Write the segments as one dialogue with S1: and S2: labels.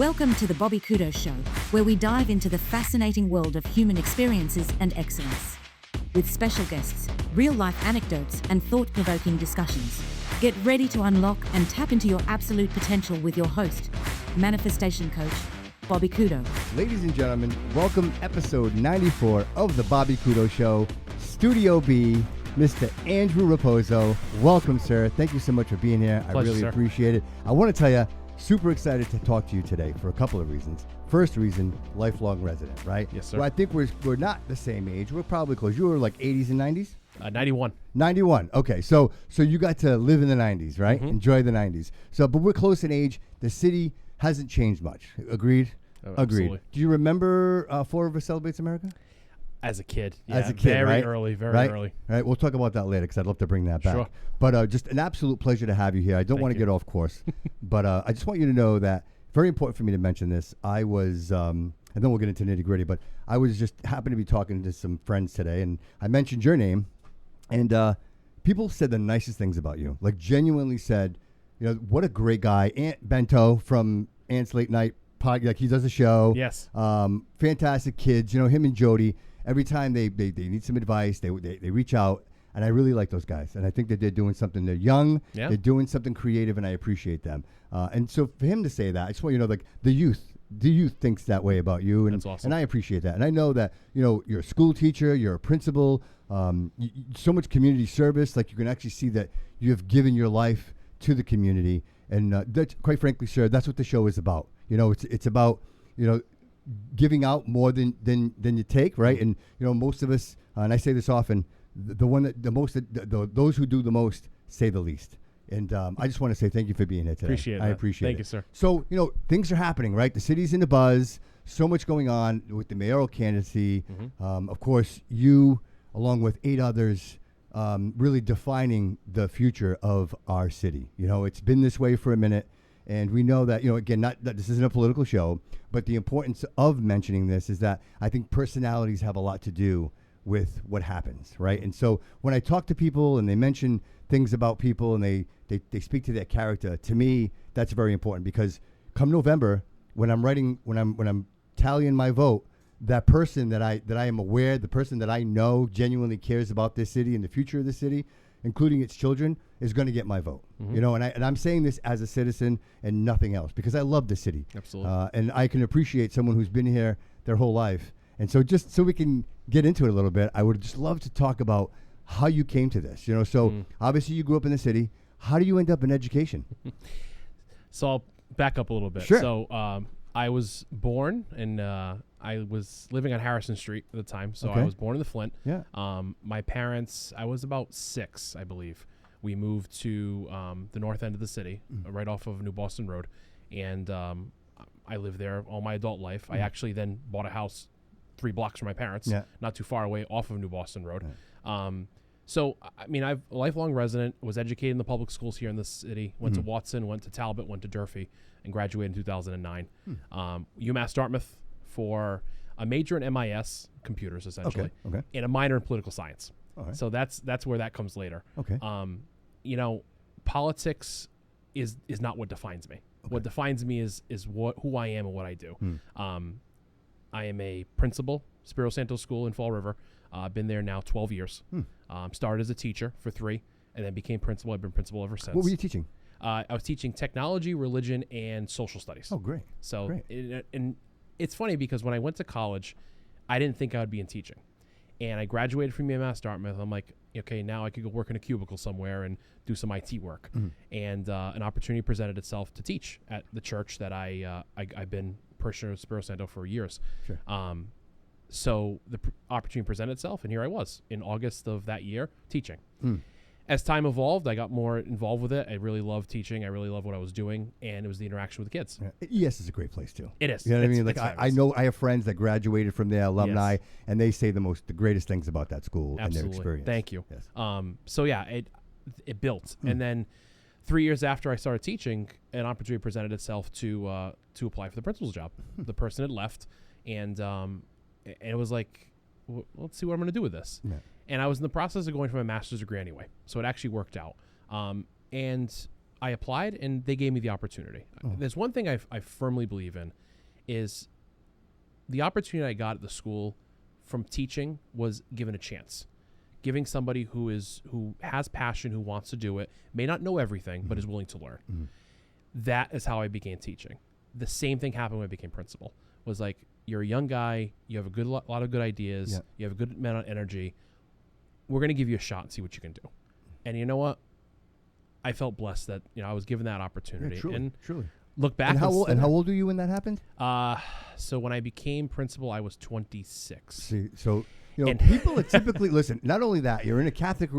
S1: Welcome to the Bobby Couto Show, where we dive into the fascinating world of human experiences and excellence. With special guests, real-life anecdotes, and thought-provoking discussions. Get ready to unlock and tap into your absolute potential with your host, manifestation coach, Bobby Couto.
S2: Ladies and gentlemen, welcome episode 94 of the Bobby Couto Show, Studio B, Mr. Andrew Raposo. Welcome, sir. Thank you so much for being here.
S3: Pleasure,
S2: I really
S3: sir.
S2: appreciate it. I want to tell you, super excited to talk to you today for a couple of reasons. First reason, lifelong resident, right?
S3: Yes, sir.
S2: Well, I think we're not the same age. We're probably close. You were like 80s and 90s?
S3: 91.
S2: 91. Okay, so you got to live in the 90s, right?
S3: Mm-hmm.
S2: Enjoy the 90s. But we're close in age. The city hasn't changed much. Agreed?
S3: Oh,
S2: Agreed.
S3: absolutely.
S2: Do you remember Forever Celebrates America?
S3: As a kid. Yeah,
S2: As a kid,
S3: very
S2: right?
S3: early, very
S2: right?
S3: early.
S2: Right. We'll talk about that later because I'd love to bring that back.
S3: Sure.
S2: But just an absolute pleasure to have you here. I don't
S3: Thank
S2: want to
S3: you.
S2: get off course, but I just want you to know that very important for me to mention this. I was, and then we'll get into nitty gritty, but I was just happened to be talking to some friends today, and I mentioned your name, and people said the nicest things about you. Like genuinely said, you know, what a great guy. Ant Bento from Ant's Late Night Pod, like he does a show.
S3: Yes.
S2: Fantastic kids. You know, him and Jody. Every time they need some advice, they reach out, and I really like those guys. And I think that they're doing something. They're young.
S3: Yeah.
S2: They're doing something creative, and I appreciate them. And so for him to say that, I just want you to know, like the youth thinks that way about you, and
S3: That's awesome.
S2: and I appreciate that. And I know that you're a school teacher, you're a principal, so much community service. Like you can actually see that you have given your life to the community, and that's, quite frankly, sir, that's what the show is about. It's about giving out more than you take, right? And most of us, and I say this often, those who do the most say the least. And I just want to say thank you for being here today.
S3: Appreciate it.
S2: I appreciate it.
S3: Thank you, sir.
S2: So things are happening, right? The city's in the buzz. So much going on with the mayoral candidacy.
S3: Mm-hmm.
S2: Of course, you, along with 8 others, really defining the future of our city. It's been this way for a minute. And we know that, again, not that this isn't a political show, but the importance of mentioning this is that I think personalities have a lot to do with what happens, right? And so when I talk to people and they mention things about people and they speak to their character, to me, that's very important because come November, when I'm tallying my vote, that person that I am aware, the person that I know genuinely cares about this city and the future of the city, including its children, is going to get my vote.
S3: Mm-hmm.
S2: And I'm saying this as a citizen and nothing else because I love the city.
S3: Absolutely.
S2: And I can appreciate someone who's been here their whole life. And so just so we can get into it a little bit, I would just love to talk about how you came to this. Obviously you grew up in the city. How do you end up in education?
S3: So I'll back up a little bit.
S2: Sure.
S3: So I was born and I was living on Harrison Street at the time. So
S2: Okay.
S3: I was born in the Flint.
S2: Yeah.
S3: My parents, I was about 6, I believe. We moved to the north end of the city, right off of New Boston Road. And I lived there all my adult life. I actually then bought a house 3 blocks from my parents, not too far away off of New Boston Road.
S2: Right.
S3: So, I mean, I'm a lifelong resident, was educated in the public schools here in the city, went to Watson, went to Talbot, went to Durfee, and graduated in 2009. UMass Dartmouth for a major in MIS, computers essentially,
S2: Okay.
S3: and a minor in political science.
S2: All right.
S3: So that's where that comes later.
S2: Okay.
S3: Politics is not what defines me.
S2: Okay.
S3: What defines me is who I am and what I do. I am a principal, Spiro Santo School in Fall River. I've been there now 12 years. Started as a teacher for 3, and then became principal. I've been principal ever since.
S2: What were you teaching?
S3: I was teaching technology, religion, and social studies.
S2: Oh, great.
S3: So,
S2: Great.
S3: and it's funny because when I went to college, I didn't think I would be in teaching. And I graduated from UMass Dartmouth. I'm like, okay, now I could go work in a cubicle somewhere and do some IT work. And an opportunity presented itself to teach at the church that I've been parishioner of Spiro Santo for years.
S2: Sure.
S3: So the opportunity presented itself, and here I was in August of that year teaching. As time evolved, I got more involved with it. I really loved teaching. I really loved what I was doing, and it was the interaction with the kids.
S2: Yeah. ES is a great place too.
S3: It is.
S2: You know what I mean? Like
S3: it's
S2: I
S3: fabulous.
S2: know I have friends that graduated from there, alumni,
S3: Yes.
S2: and they say the greatest things about that school and their
S3: Absolutely.
S2: experience.
S3: Thank you.
S2: Yes.
S3: So yeah, it built, and then 3 years after I started teaching, an opportunity presented itself to apply for the principal's job. The person had left, and it was like, well, let's see what I'm going to do with this.
S2: Yeah.
S3: And I was in the process of going for my master's degree anyway, so it actually worked out. And I applied, and they gave me the opportunity. There's one thing I firmly believe in is the opportunity I got at the school from teaching was given a chance. Giving somebody who has passion, who wants to do it, may not know everything, but is willing to learn. That is how I began teaching. The same thing happened when I became principal. Was like, you're a young guy, you have a lot of good ideas, you have a good amount of energy. We're going to give you a shot and see what you can do. And you know what? I felt blessed that I was given that opportunity.
S2: Truly.
S3: Look back.
S2: And how old were you when that happened?
S3: So when I became principal, I was 26.
S2: See, so people are typically listen. Not only that, you're in a Catholic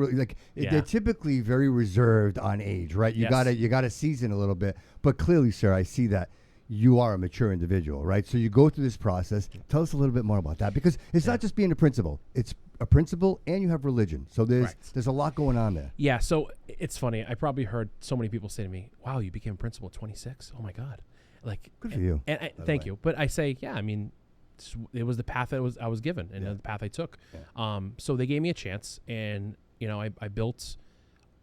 S2: they're typically very reserved on age, right? You gotta season a little bit. But clearly, sir, I see that you are a mature individual, right? So you go through this process. Tell us a little bit more about that, because it's not just being a principal. It's a principal, and you have religion. So there's a lot going on there.
S3: Yeah. So it's funny. I probably heard so many people say to me, "Wow, you became a principal at 26? Oh my God!" Like,
S2: good for you.
S3: And thank you. But I say, yeah. I mean, it was the path that I was given, and the path I took. Yeah. So they gave me a chance, and I built.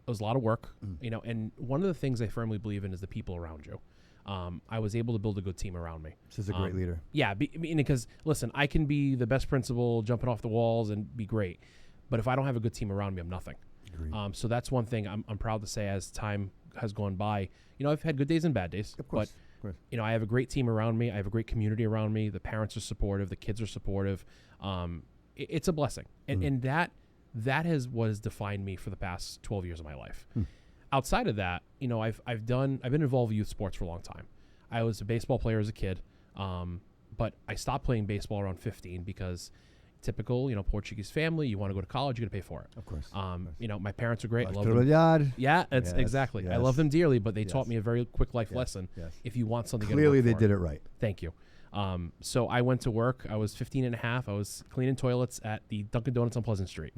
S3: It was a lot of work, and one of the things I firmly believe in is the people around you. I was able to build a good team around me.
S2: This is a great leader.
S3: Yeah, because listen, I can be the best principal, jumping off the walls and be great, but if I don't have a good team around me, I'm nothing. So that's one thing I'm proud to say. As time has gone by, I've had good days and bad days.
S2: Of course.
S3: But I have a great team around me. I have a great community around me. The parents are supportive. The kids are supportive. It's a blessing, and that what has defined me for the past 12 years of my life. Outside of that, I've been involved with youth sports for a long time. I was a baseball player as a kid, but I stopped playing baseball around 15 because typical, Portuguese family, you want to go to college, you got to pay for it.
S2: Of course.
S3: My parents are great. I love them. Yeah, that's exactly.
S2: Yes.
S3: I love them dearly, but they taught me a very quick life lesson.
S2: Yes.
S3: If you want something,
S2: clearly they did it right.
S3: Thank you. So I went to work. I was 15 and a half. I was cleaning toilets at the Dunkin' Donuts on Pleasant Street.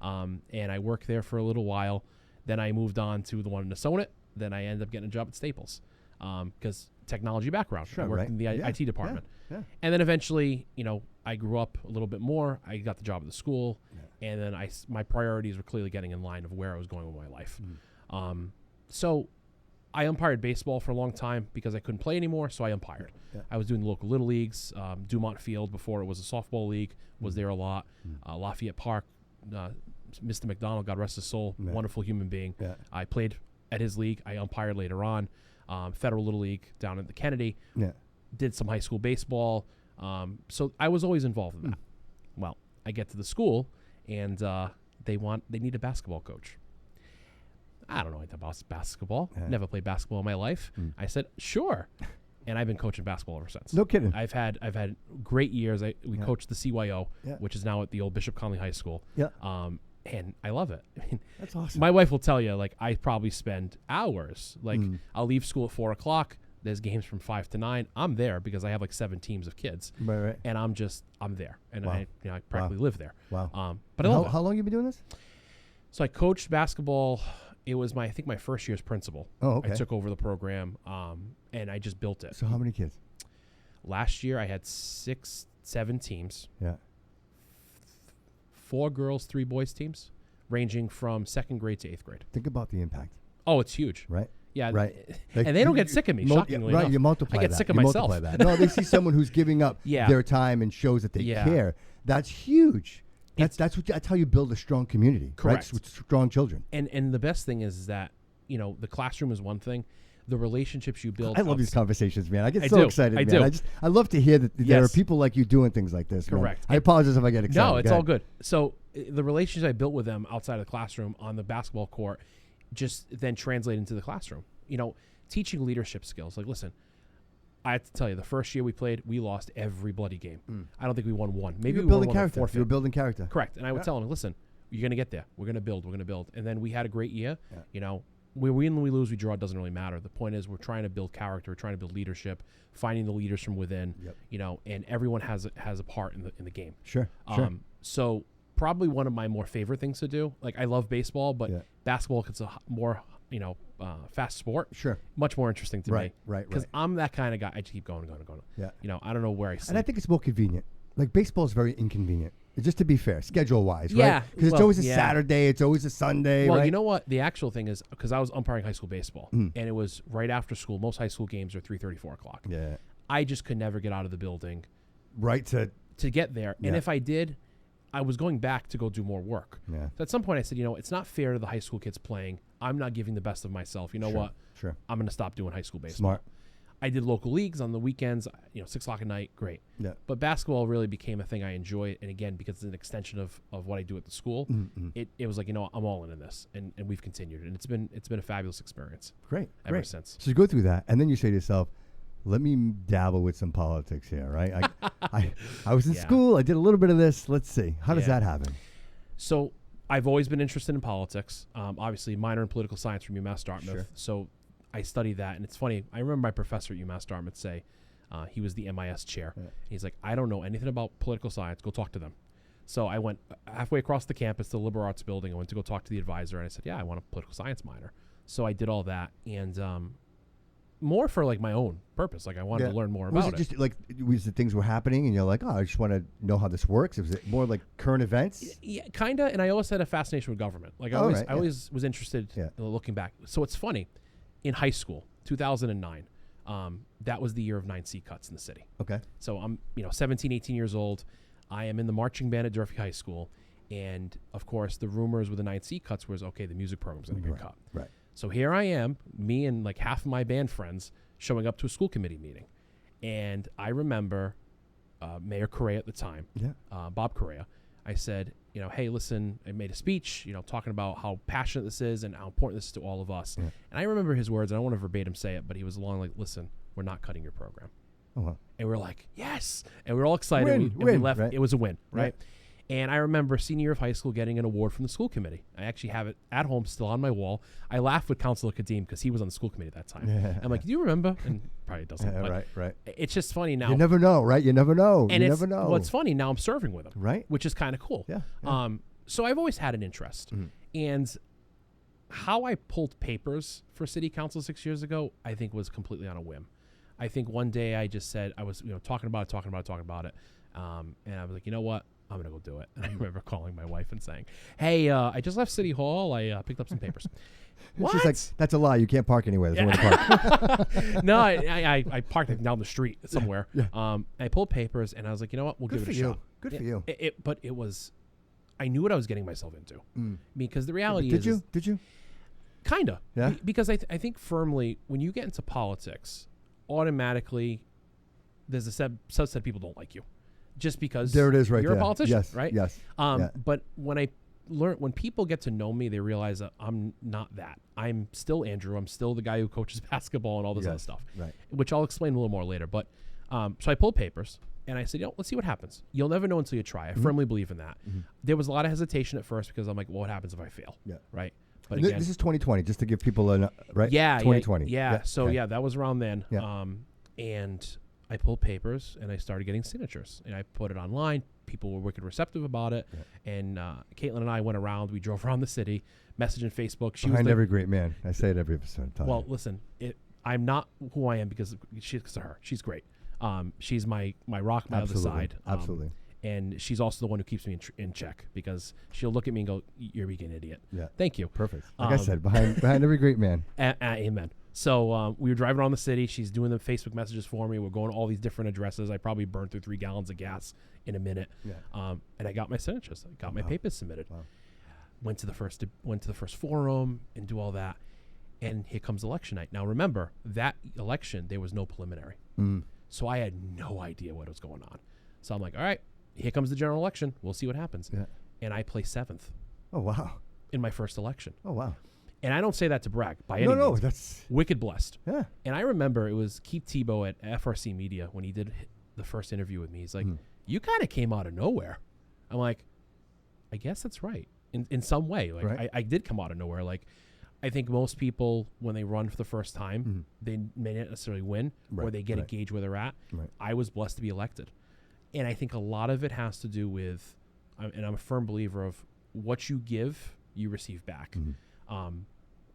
S3: And I worked there for a little while. Then I moved on to the one in Assonet. Then I ended up getting a job at Staples because technology background.
S2: Sure,
S3: I worked in the IT department.
S2: Yeah.
S3: And then eventually, I grew up a little bit more. I got the job at the school. Yeah. And then my priorities were clearly getting in line of where I was going with my life. So I umpired baseball for a long time because I couldn't play anymore, so I umpired. Yeah. I was doing the local little leagues, Dumont Field before it was a softball league, was there a lot. Lafayette Park, Mr. McDonald, God rest his soul, wonderful human being. Yeah. I played at his league. I umpired later on. Federal Little League down at the Kennedy. Yeah. Did some high school baseball. So I was always involved in that. Well, I get to the school, and they need a basketball coach. I don't know anything about basketball. Yeah. Never played basketball in my life. I said, sure. And I've been coaching basketball ever since.
S2: No kidding.
S3: I've had great years. We coached the CYO, which is now at the old Bishop Conley High School. Yeah. And I love it. I mean, that's awesome. My wife will tell you, I probably spend hours. I'll leave school at 4:00. There's games from 5 to 9. I'm there because I have 7 teams of kids. Right. And I'm there. And wow. I practically live there.
S2: Wow.
S3: But I love it.
S2: How long have you been doing this?
S3: So I coached basketball. It was my first year as principal.
S2: Oh, okay.
S3: I took over the program, and I just built it.
S2: So how many kids?
S3: Last year I had 7 teams. Yeah. 4 girls, 3 boys teams, ranging from 2nd grade to 8th grade.
S2: Think about the impact.
S3: Oh, it's huge.
S2: Right.
S3: Yeah.
S2: Right.
S3: And they don't get sick of me, shockingly enough.
S2: You multiply that.
S3: I get sick of myself.
S2: That. No, they see someone who's giving up their time and shows that they care. That's huge. That's how you build a strong community.
S3: Correct.
S2: Right? With strong children.
S3: And the best thing is that, the classroom is one thing. The relationships you build.
S2: I love these conversations, man. I get so excited, man.
S3: I
S2: I love to hear that there are people like you doing things like this.
S3: Correct.
S2: Man. I apologize if I get excited.
S3: No, it's all good. So the relationships I built with them outside of the classroom on the basketball court just then translate into the classroom. Teaching leadership skills. Listen, I have to tell you, the first year we played, we lost every bloody game. I don't think we won one. Maybe we won one forfeit.
S2: You were building character.
S3: Correct. And I would tell them, listen, you're going to get there. We're going to build. We're going to build. And then we had a great year. Yeah. We win, we lose, we draw. It doesn't really matter. The point is we're trying to build character. We're trying to build leadership, finding the leaders from within, and everyone has a part in the game.
S2: Sure.
S3: So probably one of my more favorite things to do. I love baseball, but basketball is a more, fast sport.
S2: Sure.
S3: Much more interesting to me.
S2: Right.
S3: Because I'm that kind of guy. I just keep going.
S2: Yeah.
S3: I don't know where I sit.
S2: And I think it's more convenient. Baseball is very inconvenient. Just to be fair, schedule-wise,
S3: Yeah,
S2: right? Because it's
S3: well,
S2: always a
S3: yeah.
S2: Saturday. It's always a Sunday,
S3: Well,
S2: right?
S3: you know what? The actual thing is, because I was umpiring high school baseball, and it was right after school. Most high school games are 3:30, 4 o'clock.
S2: Yeah.
S3: I just could never get out of the building
S2: Right
S3: to get there. And
S2: Yeah.
S3: if I did, I was going back to go do more work.
S2: Yeah.
S3: So at some point I said, it's not fair to the high school kids playing. I'm not giving the best of myself. You know
S2: Sure,
S3: what?
S2: sure.
S3: I'm going to stop doing high school baseball.
S2: Smart.
S3: I did local leagues on the weekends, 6 o'clock at night. Great.
S2: Yeah.
S3: But basketball really became a thing I enjoy. And again, because it's an extension of what I do at the school, it was like, I'm all in this. And we've continued. And it's been a fabulous experience.
S2: Great.
S3: Ever
S2: great.
S3: since.
S2: So you go through that, and then you say to yourself, let me dabble with some politics here, right? I was in
S3: Yeah.
S2: school. I did a little bit of this. Let's see. How does
S3: Yeah.
S2: that happen?
S3: So I've always been interested in politics. Obviously, minor in political science from UMass Dartmouth.
S2: Sure.
S3: So I studied that. And it's funny. I remember my professor at UMass Dartmouth say, he was the MIS chair.
S2: Yeah.
S3: He's like, I don't know anything about political science. Go talk to them. So I went halfway across the campus to the Liberal Arts Building. I went to go talk to the advisor. And I said, yeah, I want a political science minor. So I did all that. And more for like my own purpose. Like I wanted to learn more
S2: Was
S3: about
S2: it. Just like was it things were happening and you're like, oh, I just want to know how this works? Was it more like current events?
S3: Yeah, kind of. And I always had a fascination with government. Like I always was interested. Looking back. So it's funny. In high school, 2009, that was the year of 9 seat cuts in the city.
S2: Okay.
S3: So I'm 17, 18 years old. I am in the marching band at Durfee High School, and of course the rumors with the 9 seat cuts was okay. The music program's going to get cut.
S2: Right.
S3: So here I am, me and like half of my band friends showing up to a school committee meeting. And I remember Mayor Correa at the time, Bob Correa. I said, hey, listen, I made a speech, talking about how passionate this is and how important this is to all of us. Yeah. And I remember his words. I don't want to verbatim say it, but he was along like, listen, we're not cutting your program.
S2: Oh, wow.
S3: And we're like, yes. And we're all excited.
S2: Win,
S3: and we left.
S2: right?
S3: It was a win, right?
S2: Right.
S3: And I remember senior year of high school getting an award from the school committee. I actually have it at home still on my wall. I laughed with Councilor Kadeem because he was on the school committee at that time. Yeah. I'm like, do you remember? And probably doesn't.
S2: Yeah, right.
S3: It's just funny now.
S2: You never know, right? You never know.
S3: And
S2: you never know.
S3: What's funny, now I'm serving with him.
S2: Right.
S3: Which is kind of cool.
S2: Yeah.
S3: So I've always had an interest. Mm-hmm. And how I pulled papers for city council 6 years ago, I think was completely on a whim. I think one day I just said, I was talking about it. And I was like, you know what? I'm going to go do it. And I remember calling my wife and saying, hey, I just left City Hall. I picked up some papers. What?
S2: She's like, that's a lie. You can't park anywhere. There's nowhere to park.
S3: No, I parked it down the street somewhere. Yeah. I pulled papers and I was like, you know what? We'll give it a shot.
S2: Good for you.
S3: But it was, I knew what I was getting myself into. Because the reality is.
S2: Did you?
S3: Kind of.
S2: Yeah.
S3: Because I think firmly, when you get into politics, automatically there's a subset of people don't like you. Just because
S2: there it is right
S3: you're
S2: there.
S3: A politician,
S2: Yes,
S3: right?
S2: Yes.
S3: But when people get to know me, they realize that I'm not that. I'm still Andrew. I'm still the guy who coaches basketball and all this other stuff,
S2: right?
S3: Which I'll explain a little more later. But so I pulled papers and I said, let's see what happens. You'll never know until you try. I firmly believe in that. Mm-hmm. There was a lot of hesitation at first because I'm like, well, what happens if I fail?
S2: Yeah.
S3: Right. But
S2: again, this is 2020, just to give people right?
S3: Yeah.
S2: 2020.
S3: Yeah. So
S2: okay.
S3: that was around then.
S2: Yeah.
S3: And I pulled papers and I started getting signatures and I put it online. People were wicked receptive about it. Yeah. And Caitlin and I went around. We drove around the city, messaging Facebook. She
S2: Behind
S3: was
S2: every great man. I say it every episode.
S3: Well, listen, I'm not who I am because of her. She's great. She's my rock, my other side.
S2: Absolutely.
S3: And she's also the one who keeps me in check because she'll look at me and go, "You're being an idiot."
S2: Yeah.
S3: Thank you.
S2: Perfect. Like I said, behind every great man.
S3: Amen. So we were driving around the city. She's doing the Facebook messages for me. We're going to all these different addresses. I probably burned through 3 gallons of gas in a minute. Yeah. And I got my signatures. I got my papers submitted. Wow. Went to the first forum and do all that. And here comes election night. Now remember, that election there was no preliminary. So I had no idea what was going on. So I'm like, all right, here comes the general election. We'll see what happens. Yeah. And I placed 7th.
S2: Oh wow.
S3: In my first election.
S2: Oh wow. And
S3: I don't say that to brag by any means.
S2: No, that's
S3: wicked blessed.
S2: Yeah.
S3: And I remember it was Keith Tebow at FRC Media when he did the first interview with me. He's like, you kind of came out of nowhere. I'm like, I guess that's right. In some way. Like right. I did come out of nowhere. Like I think most people, when they run for the first time, they may not necessarily win or they get a gauge where they're at. Right. I was blessed to be elected. And I think a lot of it has to do with, and I'm a firm believer of what you give, you receive back. I'm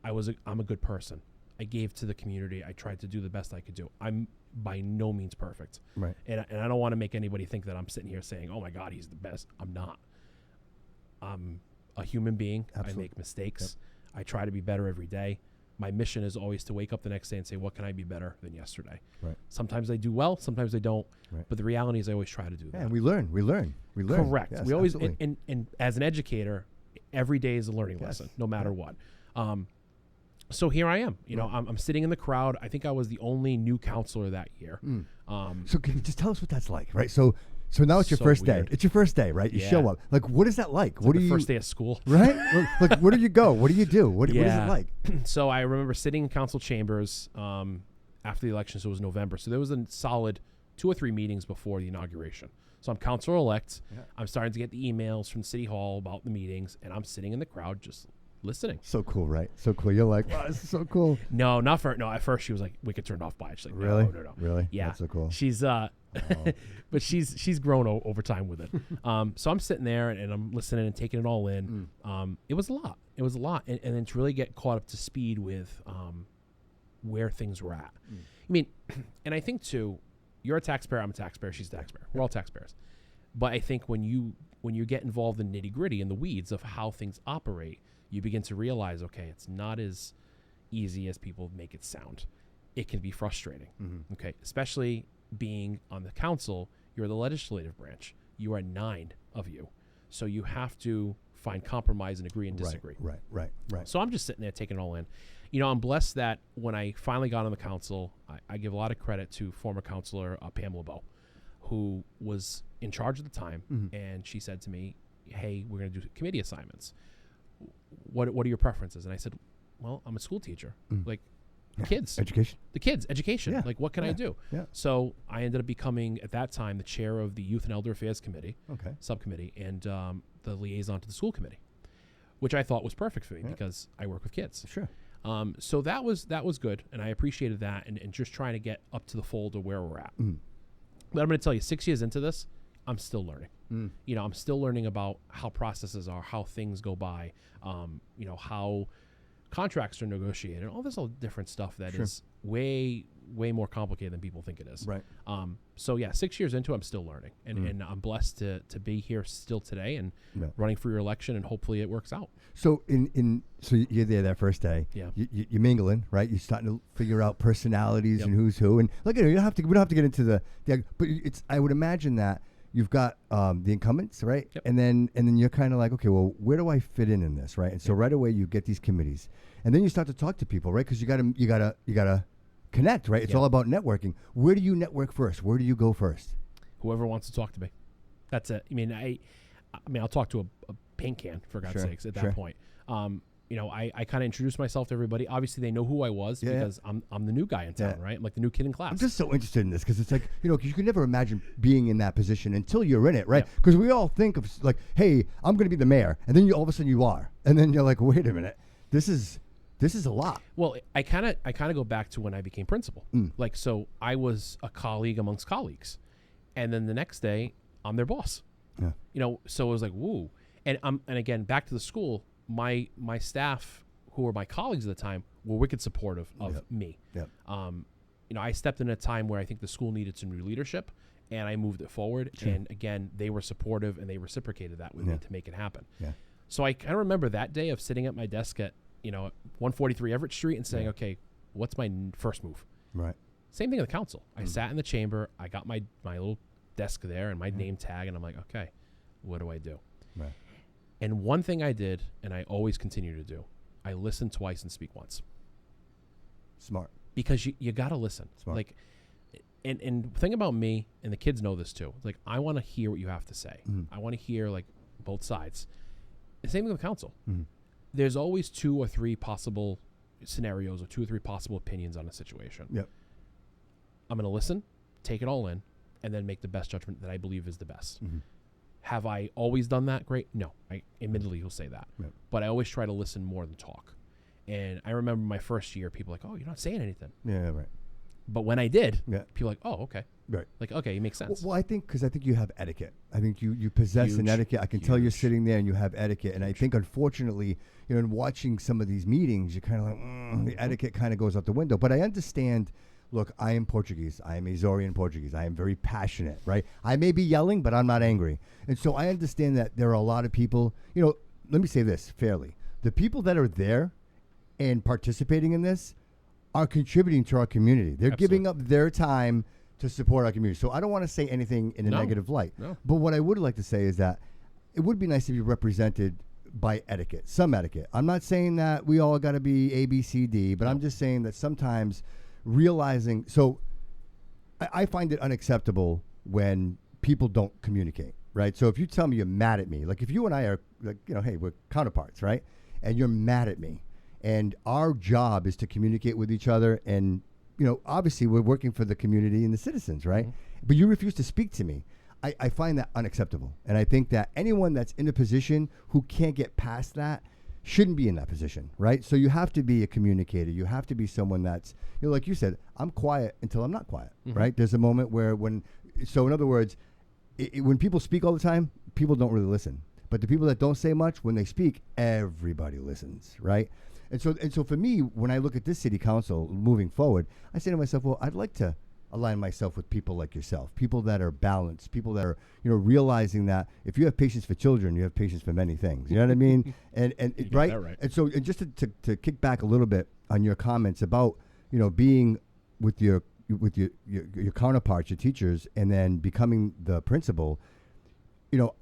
S3: a good person. I gave to the community. I tried to do the best I could do. I'm by no means perfect.
S2: Right.
S3: And I don't want to make anybody think that I'm sitting here saying, oh my God, he's the best. I'm not. I'm a human being.
S2: Absolutely.
S3: I make mistakes. Yep. I try to be better every day. My mission is always to wake up the next day and say, what can I be better than yesterday?
S2: Right.
S3: Sometimes I do well, sometimes I don't.
S2: Right.
S3: But the reality is I always try to do that.
S2: And we learn.
S3: Correct.
S2: Yes,
S3: We always,
S2: absolutely.
S3: and as an educator, every day is a learning lesson, no matter what. So here I am. You know, I'm sitting in the crowd. I think I was the only new counselor that year.
S2: So can you just tell us what that's like, right? So now it's your
S3: So
S2: first
S3: weird.
S2: day. It's your first day, right? You show up. Like, what is that like? What
S3: Like
S2: do
S3: the
S2: you
S3: first day of school,
S2: right? Like, where do you go? What do you do? What is it like?
S3: So I remember sitting in council chambers after the election. So it was November. So there was a solid 2 or 3 meetings before the inauguration. So I'm counselor-elect. Yeah. I'm starting to get the emails from City Hall about the meetings, and I'm sitting in the crowd just listening.
S2: So cool, right? So cool. You're like, wow, this is so cool.
S3: No, not for no. At first, she was like, "We could turn it off by." She's like,
S2: really,
S3: no.
S2: Really,
S3: Yeah,
S2: that's so cool.
S3: She's but she's grown over time with it. So I'm sitting there and I'm listening and taking it all in. It was a lot. It was a lot, and then to really get caught up to speed with where things were at. I mean, and I think too, you're a taxpayer. I'm a taxpayer. She's a taxpayer. We're all taxpayers. But I think when you get involved in nitty gritty in the weeds of how things operate, you begin to realize, okay, it's not as easy as people make it sound. It can be frustrating. Okay, especially being on the council, you're the legislative branch. You are 9 of you, so you have to find compromise and agree and disagree.
S2: Right.
S3: So I'm just sitting there taking it all in. You know, I'm blessed that when I finally got on the council, I give a lot of credit to former councilor Pam LeBeau, who was in charge at the time, and she said to me, "Hey, we're going to do committee assignments. What are your preferences?" And I said, "Well, I'm a school teacher. Like, kids,
S2: education.
S3: Yeah. Like, what can I do?"
S2: Yeah.
S3: So I ended up becoming at that time the chair of the Youth and Elder Affairs Committee, subcommittee, and the liaison to the school committee, which I thought was perfect for me because I work with kids.
S2: Sure.
S3: So that was good, and I appreciated that, and just trying to get up to the fold of where we're at. But I'm going to tell you, 6 years into this, I'm still learning. You know, I'm still learning about how processes are, how things go by, you know, how contracts are negotiated, all this different stuff that is way more complicated than people think it is.
S2: Right.
S3: So yeah, 6 years into it, I'm still learning, and I'm blessed to be here still today and running for your election, and hopefully it works out. So
S2: so you're there that first day.
S3: Yeah.
S2: You're mingling, right? You're starting to figure out personalities and who's who, and look, you don't have to. We don't have to get into the but it's. I would imagine that you've got the incumbents, right?
S3: Yep.
S2: And then you're kind of like, okay, well, where do I fit in this, right? And so right away you get these committees, and then you start to talk to people, right? Because you gotta connect, right? It's all about networking. Where do you network first? Where do you go first?
S3: Whoever wants to talk to me, that's it. I mean, I'll talk to a paint can, for God's sakes, at that point. You know, I kind of introduce myself to everybody. Obviously, they know who I was because I'm the new guy in town, right? I'm like the new kid in class.
S2: I'm just so interested in this because it's like, you know, 'cause you can never imagine being in that position until you're in it, right? Because we all think of like, hey, I'm going to be the mayor, and then all of a sudden you are, and then you're like, wait a minute, this is a lot.
S3: Well, I kind of go back to when I became principal. Like, so I was a colleague amongst colleagues, and then the next day I'm their boss. Yeah. You know, so it was like, woo. And again, back to the school, my staff, who were my colleagues at the time, were wicked supportive of me. Yep. You know, I stepped in at a time where I think the school needed some new leadership, and I moved it forward. Sure. And again, they were supportive, and they reciprocated that with me to make it happen. Yeah. So I kind of remember that day of sitting at my desk at 143 Everett Street and saying, okay, what's my first move? Right. Same thing at the council. I sat in the chamber. I got my little desk there and my name tag, and I'm like, okay, what do I do? Right. And one thing I did, and I always continue to do, I listen twice and speak once.
S2: Smart.
S3: Because you got to listen. Smart. Like, and the thing about me, and the kids know this too, like, I want to hear what you have to say. I want to hear, like, both sides. The same thing with council. There's always 2 or 3 possible scenarios or 2 or 3 possible opinions on a situation. Yep. I'm going to listen, take it all in, and then make the best judgment that I believe is the best. Have I always done that? Great. No, I admittedly will say that. Yep. But I always try to listen more than talk. And I remember my first year, people like, oh, you're not saying anything.
S2: Yeah, right.
S3: But when I did,
S2: Yeah.
S3: people were like, oh, okay.
S2: Right.
S3: Like, okay, it makes sense.
S2: Well, I think because I think you have etiquette. I think you possess an
S3: Huge,
S2: etiquette. I can tell you're
S3: huge.
S2: sitting there and you have etiquette. And I think, unfortunately, in watching some of these meetings, you're kind of like, the etiquette kind of goes out the window. But I understand. Look, I am Portuguese. I am Azorean Portuguese. I am very passionate, right? I may be yelling, but I'm not angry. And so I understand that there are a lot of people, let me say this fairly. The people that are there and participating in this are contributing to our community. They're giving up their time to support our community. So I don't want to say anything in a negative light.
S3: No.
S2: But what I would like to say is that it would be nice to be represented by etiquette, some etiquette. I'm not saying that we all got to be A, B, C, D, but I'm just saying that sometimes realizing, so I find it unacceptable when people don't communicate, right? So if you tell me you're mad at me, like if you and I are like, hey, we're counterparts, right? And you're mad at me, and our job is to communicate with each other, and obviously we're working for the community and the citizens, right? Mm-hmm. But you refuse to speak to me. I find that unacceptable. And I think that anyone that's in a position who can't get past that shouldn't be in that position, right? So you have to be a communicator. You have to be someone that's, like you said, I'm quiet until I'm not quiet, right? There's a moment where so in other words, when people speak all the time, people don't really listen. But the people that don't say much, when they speak, everybody listens, right? And so for me, when I look at this city council moving forward, I say to myself, well, I'd like to align myself with people like yourself, people that are balanced, people that are, realizing that if you have patience for children, you have patience for many things. You know what I mean? And right?
S3: Right.
S2: And so and just to kick back a little bit on your comments about, being with your counterparts, your teachers, and then becoming the principal,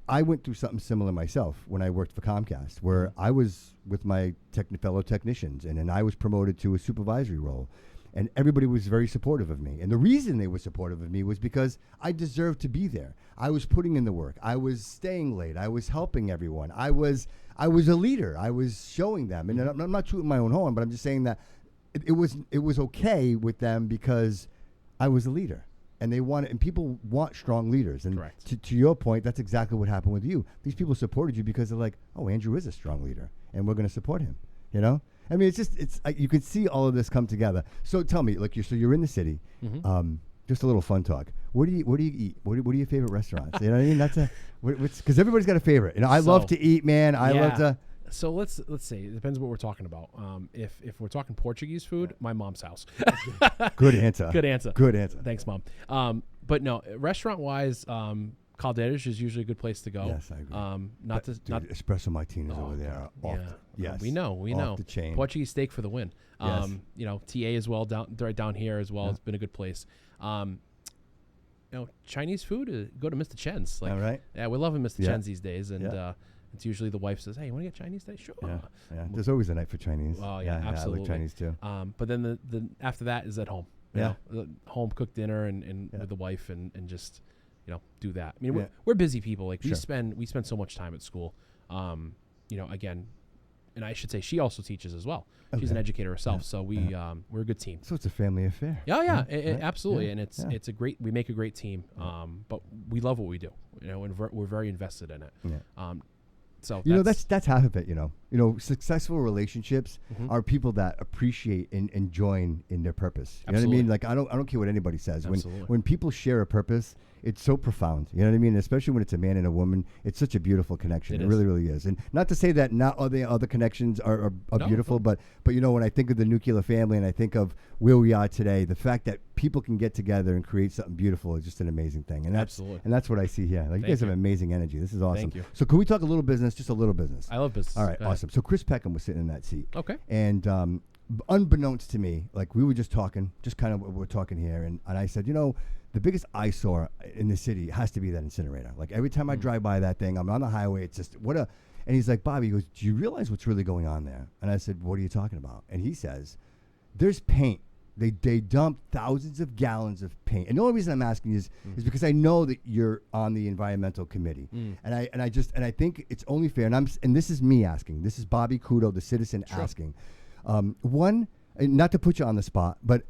S2: I went through something similar myself when I worked for Comcast, where I was with my fellow technicians, and then I was promoted to a supervisory role. And everybody was very supportive of me. And the reason they were supportive of me was because I deserved to be there. I was putting in the work. I was staying late. I was helping everyone. I was a leader. I was showing them. And I'm not tooting my own horn, but I'm just saying that it was okay with them because I was a leader. And people want strong leaders. And to your point, that's exactly what happened with you. These people supported you because they're like, oh, Andrew is a strong leader, and we're going to support him, I mean, you could see all of this come together. So tell me, you're in the city. Mm-hmm. Just a little fun talk. Where do you eat? What are your favorite restaurants? You know what I mean? That's because everybody's got a favorite. I love to eat, man. I love to.
S3: So let's see. It depends what we're talking about. If we're talking Portuguese food, my mom's house.
S2: Good answer.
S3: Good answer.
S2: Good answer.
S3: Thanks, Mom. But no, restaurant wise, Caldera's is usually a good place to go.
S2: Yes, I agree.
S3: Not
S2: espresso martinis over there. Yes,
S3: we know.
S2: Off the chain.
S3: Portuguese steak for the win.
S2: Yes.
S3: TA as well right down here as well. Yeah. It's been a good place. Chinese food. Go to Mr. Chen's.
S2: All right.
S3: Yeah, we're loving Mr. Chen's these days, and it's usually the wife says, "Hey, you want to get Chinese today?" Sure.
S2: Yeah. There's always a night for Chinese.
S3: Oh yeah, absolutely.
S2: I like Chinese too.
S3: But then the after that is at home. Home cooked dinner and with the wife and just. Do that. I mean, we're busy people. Like we spend so much time at school. Again, and I should say she also teaches as well. Okay. She's an educator herself, so we're a good team.
S2: So it's a family affair.
S3: Yeah, absolutely, and it's a great. We make a great team. But we love what we do. And we're very invested in it. Yeah. So
S2: that's half of it. Successful relationships are people that appreciate and join in their purpose. You know what I mean? Like I don't care what anybody says. When people share a purpose, it's so profound. You know what I mean? Especially when it's a man and a woman, it's such a beautiful connection. It really, really is. And not to say that not other connections are beautiful, but when I think of the nuclear family and I think of where we are today, the fact that people can get together and create something beautiful is just an amazing thing. And that's what I see here. Like you guys have amazing energy. This is awesome.
S3: Thank you.
S2: So can we talk a little business? Just a little business.
S3: I love business.
S2: All right, awesome. So Chris Peckham was sitting in that seat.
S3: Okay.
S2: And unbeknownst to me, like we were just talking, just kind of what we're talking here, and I said, the biggest eyesore in the city has to be that incinerator. Like every time I drive by that thing, I'm on the highway. It's just and he's like, Bobby, he goes, do you realize what's really going on there? And I said, what are you talking about? And he says, there's paint. They dump thousands of gallons of paint. And the only reason I'm asking is because I know that you're on the environmental committee. And I think it's only fair. And this is me asking. This is Bobby Couto, the citizen, asking. One, not to put you on the spot, but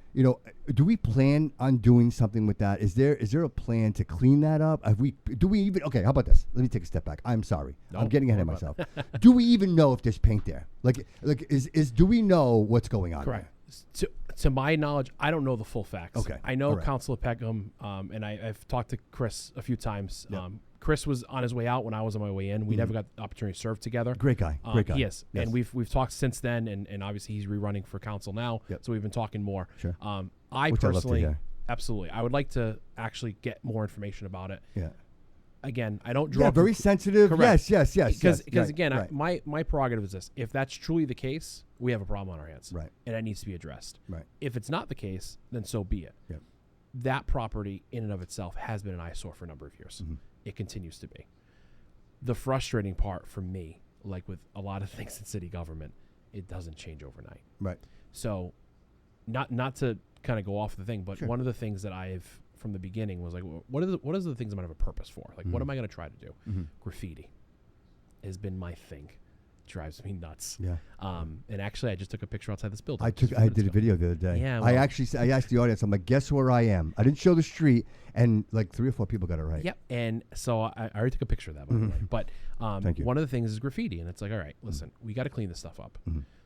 S2: do we plan on doing something with that? Is there a plan to clean that up? Okay, how about this? Let me take a step back. I'm sorry. I'm getting ahead of myself. Do we even know if there's paint there? Do we know what's going on?
S3: Correct. To my knowledge, I don't know the full facts.
S2: Okay.
S3: I know
S2: All right.
S3: Councilor Peckham, and I've talked to Chris a few times.
S2: Yep.
S3: Chris was on his way out when I was on my way in. We never got the opportunity to serve together.
S2: Great guy. Great guy.
S3: He is.
S2: Yes.
S3: And we've talked since then, and obviously he's rerunning for council now.
S2: Yep.
S3: So we've been talking more.
S2: Sure.
S3: I
S2: Which I'd love to
S3: personally,
S2: hear.
S3: absolutely, I would like to actually get more information about it.
S2: Yeah.
S3: Again, I don't draw.
S2: Yeah, very sensitive.
S3: Correct.
S2: Yes.
S3: Because
S2: right,
S3: again,
S2: right.
S3: my prerogative is this: if that's truly the case, we have a problem on our hands,
S2: Right.
S3: and that needs to be addressed.
S2: Right.
S3: If it's not the case, then so be it.
S2: Yep.
S3: That property, in and of itself, has been an eyesore for a number of years.
S2: Mm-hmm.
S3: It continues to be. The frustrating part for me, like with a lot of things in city government, it doesn't change overnight.
S2: Right.
S3: So, not to kind of go off the thing, but
S2: Sure.
S3: one of the things that I've from the beginning was like, what is the things I'm gonna have a purpose for? Like, what am I gonna try to do?
S2: Mm-hmm.
S3: Graffiti has been my thing. Drives me nuts.
S2: Yeah.
S3: And actually, I just took a picture outside this building.
S2: I did a video the other day.
S3: Yeah,
S2: I
S3: well-
S2: actually I asked the audience. I'm like, guess where I am? I didn't show the street, and like 3 or 4 people got it right.
S3: Yep. And so I already took a picture of that, by the way. But
S2: Thank you.
S3: one of the things is graffiti, and it's like, all right, listen, we got to clean this stuff up.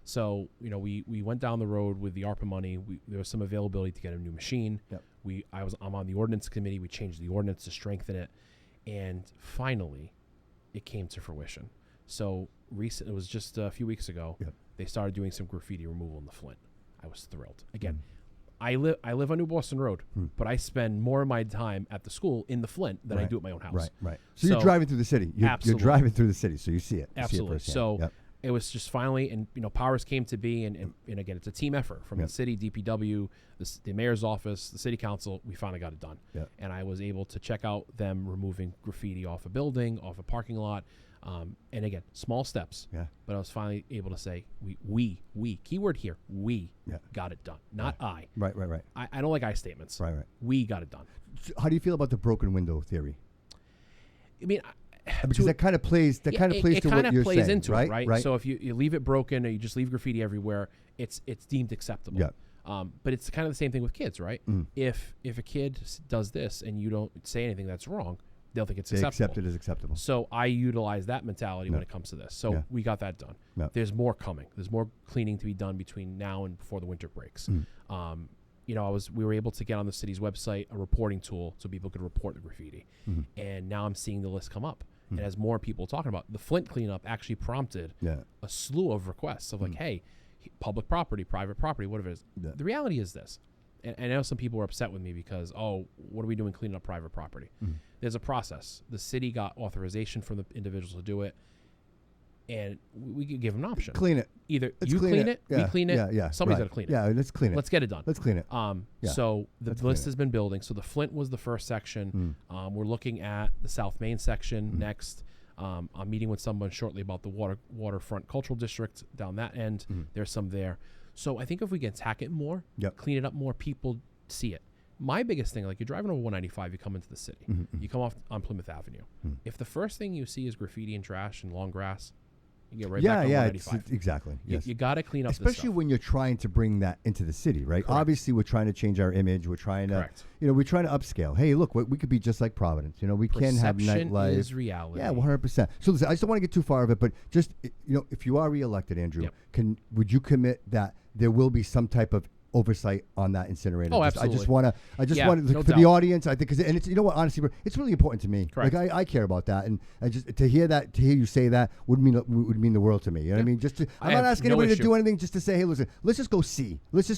S3: So we went down the road with the ARPA money. There was some availability to get a new machine.
S2: Yep.
S3: I'm on the ordinance committee. We changed the ordinance to strengthen it, and finally, it came to fruition. So it was just a few weeks ago.
S2: Yep.
S3: They started doing some graffiti removal in the Flint. I was thrilled. Again, I live on New Boston Road, but I spend more of my time at the school in the Flint than I
S2: Right.
S3: do at my own house.
S2: Right. So you're driving through the city. You're
S3: Absolutely.
S2: driving through the city, so you see it. You see it
S3: Absolutely.
S2: firsthand.
S3: So
S2: Yep.
S3: it was just finally, and powers came to be, and again, it's a team effort from
S2: Yep.
S3: the city, DPW, the mayor's office, the city council. We finally got it done,
S2: Yep.
S3: and I was able to check out them removing graffiti off a building, off a parking lot, and again, small steps.
S2: Yeah.
S3: But I was finally able to say, we, keyword here, we
S2: Yeah.
S3: got it done, not I.
S2: Right.
S3: I don't like I statements.
S2: Right.
S3: We got it done.
S2: So how do you feel about the broken window theory?
S3: I mean,
S2: Because that kind of plays. That kind of plays to what you're saying.
S3: It plays into
S2: right?
S3: it, right?
S2: Right.
S3: So if you leave it broken or you just leave graffiti everywhere, it's deemed acceptable.
S2: Yeah.
S3: But it's kind of the same thing with kids, right? If a kid does this and you don't say anything that's wrong, they'll think it's
S2: They
S3: acceptable.
S2: accept it as acceptable.
S3: So I utilize that mentality when
S2: Yeah.
S3: it comes to this. So
S2: Yeah.
S3: we got that done.
S2: Yeah.
S3: There's more coming. There's more cleaning to be done between now and before the winter breaks. We were able to get on the city's website a reporting tool so people could report the graffiti. And now I'm seeing the list come up. And as more people talking about the Flint cleanup actually prompted
S2: Yeah.
S3: a slew of requests of like, hey, public property, private property, whatever it is.
S2: Yeah.
S3: The reality is this. And I know some people were upset with me because, what are we doing cleaning up private property? There's a process. The city got authorization from the individuals to do it, and we could give them an option.
S2: Clean it.
S3: Either
S2: Let's
S3: you clean it,
S2: Yeah.
S3: we clean it,
S2: Yeah.
S3: somebody's
S2: right.
S3: got to clean it.
S2: Yeah. Let's clean it.
S3: Let's get it done.
S2: Let's clean it. Yeah.
S3: So the
S2: Let's
S3: list
S2: clean it.
S3: has been building. So the Flint was the first section. We're looking at the South Main section next. I'm meeting with someone shortly about the waterfront cultural district down that end. There's some there. So I think if we can attack it more,
S2: Yep.
S3: clean it up more, people see it. My biggest thing, like you're driving over 195, you come into the city, you come off on Plymouth Avenue. If the first thing you see is graffiti and trash and long grass, you get right back on 195.
S2: Exactly. Yes.
S3: You got to clean up this
S2: Especially
S3: stuff.
S2: when you're trying to bring that into the city, right?
S3: Correct.
S2: Obviously, we're trying to change our image. We're trying to,
S3: Correct.
S2: we're trying to upscale. Hey, look, we could be just like Providence. We can have
S3: Perception
S2: nightlife.
S3: is reality.
S2: Yeah, 100%. So listen, I just don't want to get too far of it, but just if you are reelected, Andrew,
S3: Yep.
S2: would you commit that there will be some type of oversight on that incinerator?
S3: Oh,
S2: I
S3: absolutely.
S2: just want to
S3: no
S2: for the
S3: doubt.
S2: audience. I think and it's honestly, it's really important to me.
S3: Correct.
S2: Like I care about that, and I just to hear you say that would mean the world to me. You know what I mean? I'm not
S3: have
S2: asking
S3: no
S2: anybody
S3: issue.
S2: to do anything. Just to say, hey, listen, let's just go see. Let's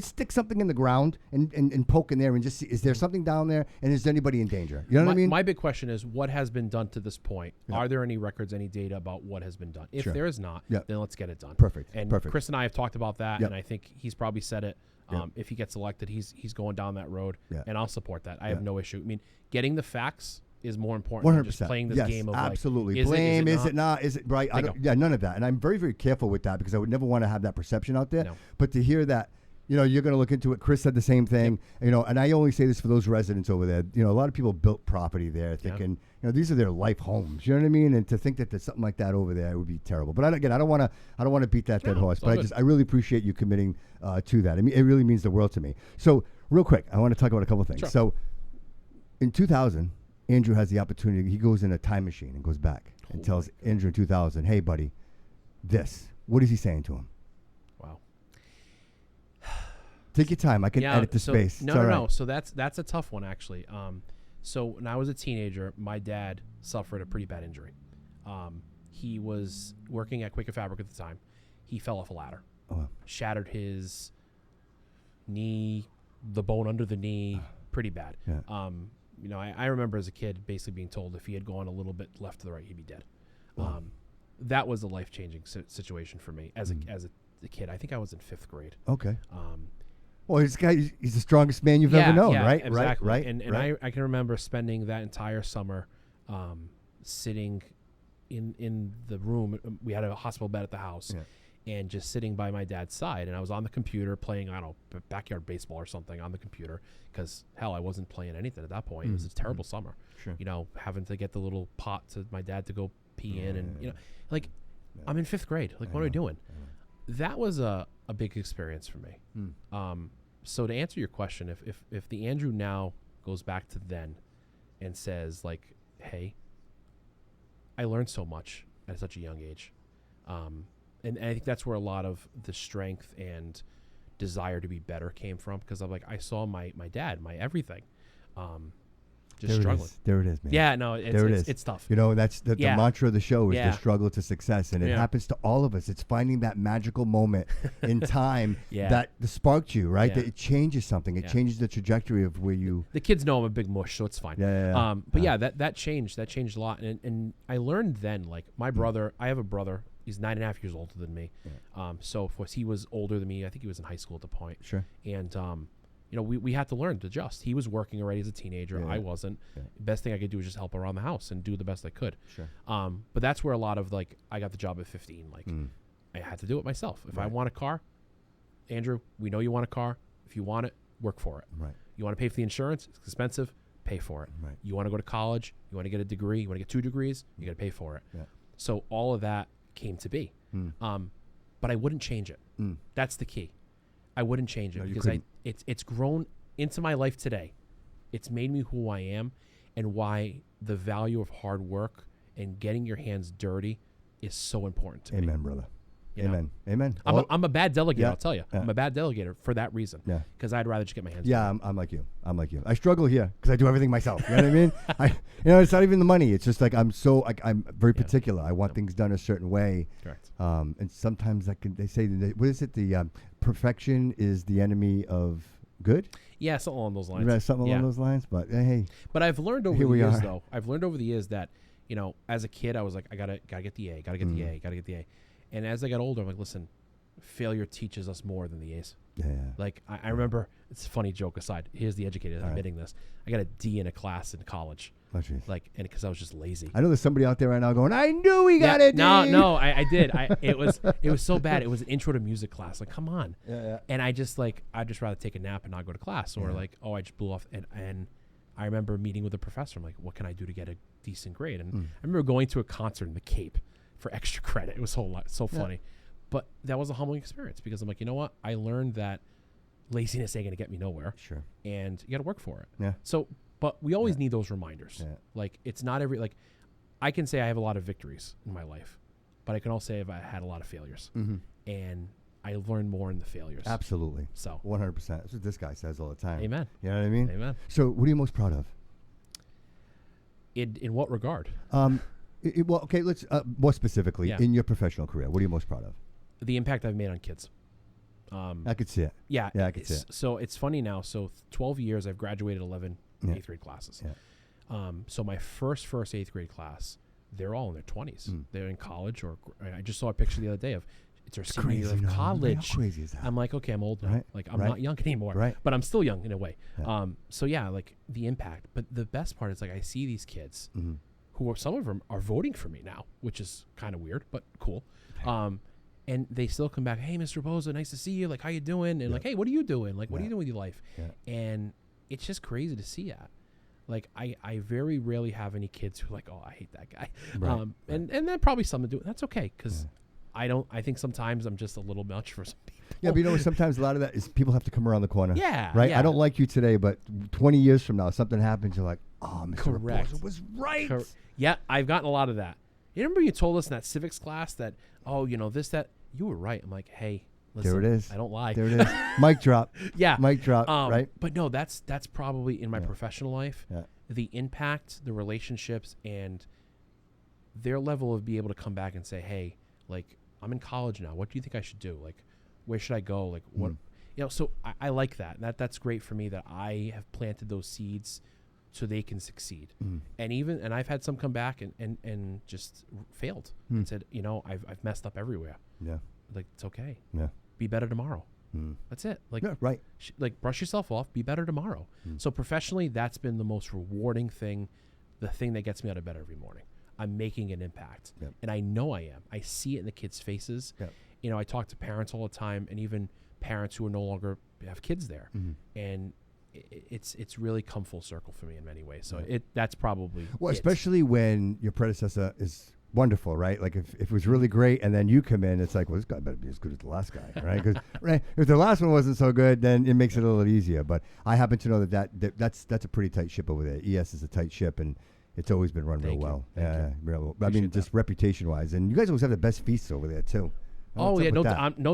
S2: stick something in the ground and poke in there and just see. Is there something down there? And is there anybody in danger? You know what I mean?
S3: My big question is, what has been done to this point? Are there any records, any data about what has been done? If
S2: Sure.
S3: there is not,
S2: Yep.
S3: then let's get it done.
S2: Perfect.
S3: And
S2: Perfect.
S3: Chris and I have talked about that,
S2: Yep.
S3: and I think he's probably said it.
S2: Yep.
S3: If he gets elected, he's going down that road,
S2: Yeah.
S3: and I'll support that. I
S2: Yeah.
S3: have no issue. I mean, getting the facts is more important than just playing this
S2: yes,
S3: game of
S2: absolutely.
S3: like,
S2: Blame,
S3: is it not?
S2: Is it right?
S3: Bingo.
S2: None of that. And I'm very, very careful with that because I would never want to have that perception out there.
S3: No.
S2: But to hear that, you're going to look into it. Chris said the same thing, and I only say this for those residents over there. A lot of people built property there thinking, these are their life homes. You know what I mean? And to think that there's something like that over there would be terrible. But I don't want to beat that dead horse.
S3: it's all
S2: But
S3: good.
S2: I really appreciate you committing to that. I mean, it really means the world to me. So real quick, I want to talk about a couple of things.
S3: Sure.
S2: So in 2000, Andrew has the opportunity. He goes in a time machine and goes back and tells Andrew in 2000, hey, buddy, this. What is he saying to him?
S3: Wow.
S2: Take your time. I can edit the space.
S3: No. So that's a tough one, actually. So when I was a teenager, my dad suffered a pretty bad injury. He was working at Quaker Fabric at the time. He fell off a ladder, shattered his knee, the bone under the knee, pretty bad.
S2: Yeah.
S3: I remember as a kid basically being told if he had gone a little bit left to the right, he'd be dead.
S2: Wow.
S3: That was a life-changing situation for me as a kid. I think I was in 5th grade.
S2: Okay. Well, he's the strongest man you've ever known, right?
S3: Exactly.
S2: Right.
S3: And I can remember spending that entire summer sitting in the room. We had a hospital bed at the house.
S2: Yeah.
S3: And just sitting by my dad's side, and I was on the computer playing, I don't know, backyard baseball or something on the computer, because hell, I wasn't playing anything at that point. It was a terrible summer.
S2: Sure.
S3: Having to get the little pot to my dad to go pee in, and I'm in 5th grade. Like, what am I doing? That was a big experience for me. So to answer your question, if the Andrew now goes back to then and says like, hey, I learned so much at such a young age. And I think that's where a lot of the strength and desire to be better came from, because I'm like, I saw my dad, my everything, just
S2: there
S3: struggling.
S2: There it is, man.
S3: Yeah, no, it's tough.
S2: That's the mantra of the show is the struggle to success, and it
S3: Yeah.
S2: happens to all of us. It's finding that magical moment in time
S3: Yeah.
S2: that sparked you, right?
S3: Yeah.
S2: That it changes something. It changes the trajectory of where you.
S3: The kids know I'm a big mush, so it's fine.
S2: Yeah.
S3: But that changed. That changed a lot, and I learned then. Like my brother, I have a brother. He's 9.5 years older than me.
S2: Yeah.
S3: So of course he was older than me. I think he was in high school at the point.
S2: Sure.
S3: And we had to learn to adjust. He was working already as a teenager.
S2: Yeah.
S3: I wasn't.
S2: Yeah.
S3: Best thing I could do was just help around the house and do the best I could.
S2: Sure.
S3: But that's where a lot of I got the job at 15. I had to do it myself. If I want a car, Andrew, we know you want a car. If you want it, work for it.
S2: Right.
S3: You want to pay for the insurance? It's expensive. Pay for it.
S2: Right.
S3: You want to go to college? You want to get a degree? You want to get 2 degrees? You got to pay for it.
S2: Yeah.
S3: So all of that came to be. But I wouldn't change it. That's the key. I wouldn't change it because it's grown into my life today. It's made me who I am, and why the value of hard work and getting your hands dirty is so important to me.
S2: Amen, brother.
S3: You know?
S2: Amen.
S3: I'm a bad delegator,
S2: Yeah.
S3: I'll tell you.
S2: Yeah.
S3: I'm a bad delegator for that reason.
S2: Yeah.
S3: Because I'd rather just get my hands dirty.
S2: Yeah, I'm like you. I struggle here because I do everything myself. You know what I mean? It's not even the money. It's just like I'm very particular. I want things done a certain way.
S3: Correct.
S2: And sometimes they say, what is it? The perfection is the enemy of good?
S3: Yeah, something along those lines.
S2: Right, something along those lines. But hey.
S3: But I've learned over
S2: Here
S3: the
S2: we
S3: years,
S2: are.
S3: though. I've learned over the years that, as a kid, I was like, I gotta get the A, gotta get the A, gotta get the A. And as I got older, I'm like, listen, failure teaches us more than the A's.
S2: Yeah.
S3: Like I remember, it's a funny joke aside. Here's the educator admitting this. I got a D in a class in college.
S2: Oh, jeez.
S3: And because I was just lazy.
S2: I know there's somebody out there right now going, I knew he got it.
S3: No, I did. It was so bad. It was an intro to music class. Like, come on.
S2: Yeah.
S3: And I'd just rather take a nap and not go to class, or I just blew off. And I remember meeting with a professor. I'm like, what can I do to get a decent grade? And I remember going to a concert in the Cape for extra credit. It was so funny. But that was a humbling experience because I'm like, you know what? I learned that laziness ain't going to get me nowhere.
S2: Sure.
S3: And you got to work for it.
S2: Yeah.
S3: So, but we always need those reminders.
S2: Yeah.
S3: Like, it's not I can say I have a lot of victories in my life, but I can also say I had a lot of failures.
S2: Mm-hmm.
S3: And I learned more in the failures.
S2: Absolutely.
S3: So
S2: 100%. That's what this guy says all the time.
S3: Amen.
S2: You know what I mean?
S3: Amen.
S2: So what are you most proud of?
S3: In what regard?
S2: Well, okay, let's more specifically in your professional career. What are you most proud of?
S3: The impact I've made on kids.
S2: I could see it.
S3: Yeah,
S2: I could see it.
S3: So it's funny now. So 12 years, I've graduated 11 eighth grade classes.
S2: Yeah.
S3: So my first 8th grade class, they're all in their 20s. They're in college, or I just saw a picture the other day of it's our senior year of college.
S2: How crazy is that?
S3: I'm like, okay, I'm old now.
S2: Right.
S3: Like, I'm not young anymore.
S2: Right.
S3: But I'm still young in a way.
S2: Yeah.
S3: So like the impact. But the best part is I see these kids who some of them are voting for me now, which is kind of weird, but cool. And they still come back, hey, Mr. Raposo, nice to see you. Like, how you doing? And hey, what are you doing? Like, what are you doing with your life?
S2: Yeah.
S3: And it's just crazy to see that. Like, I very rarely have any kids who are like, oh, I hate that guy.
S2: Right.
S3: And then probably some to do it. That's okay, because I think sometimes I'm just a little much for some people.
S2: Yeah, but sometimes a lot of that is people have to come around the corner.
S3: Yeah.
S2: Right?
S3: Yeah.
S2: I don't like you today, but 20 years from now, something happens, you're like, oh, Mr.
S3: Correct.
S2: Raposo was right.
S3: Yeah, I've gotten a lot of that. You remember you told us in that civics class that, this, that, you were right. I'm like, hey, Listen,
S2: There it is.
S3: I don't lie.
S2: There it is. Mic drop.
S3: Yeah.
S2: Mic drop. Right.
S3: But no, that's probably in my professional life,
S2: Yeah.
S3: the impact, the relationships, and their level of being able to come back and say, hey, like, I'm in college now. What do you think I should do? Like, where should I go? Like, what, so I like that. That's great for me that I have planted those seeds so they can succeed. And I've had some come back and just failed and said, I've messed up everywhere.
S2: Yeah.
S3: Like, it's okay.
S2: Yeah.
S3: Be better tomorrow. That's it. Like,
S2: Yeah, right.
S3: Like, brush yourself off. Be better tomorrow. So professionally, that's been the most rewarding thing, the thing that gets me out of bed every morning. I'm making an impact, and I know I am. I see it in the kids' faces. I talk to parents all the time, and even parents who are no longer have kids there, and it's really come full circle for me in many ways. So that's probably
S2: especially when your predecessor is wonderful, right? Like if it was really great, and then you come in, it's like, well, this guy better be as good as the last guy, right? Because if the last one wasn't so good, then it makes it a little easier. But I happen to know that's a pretty tight ship over there. ES is a tight ship, and it's always been run real well. Yeah, real. I mean, just reputation-wise, and you guys always have the best feasts over there too.
S3: Oh yeah, no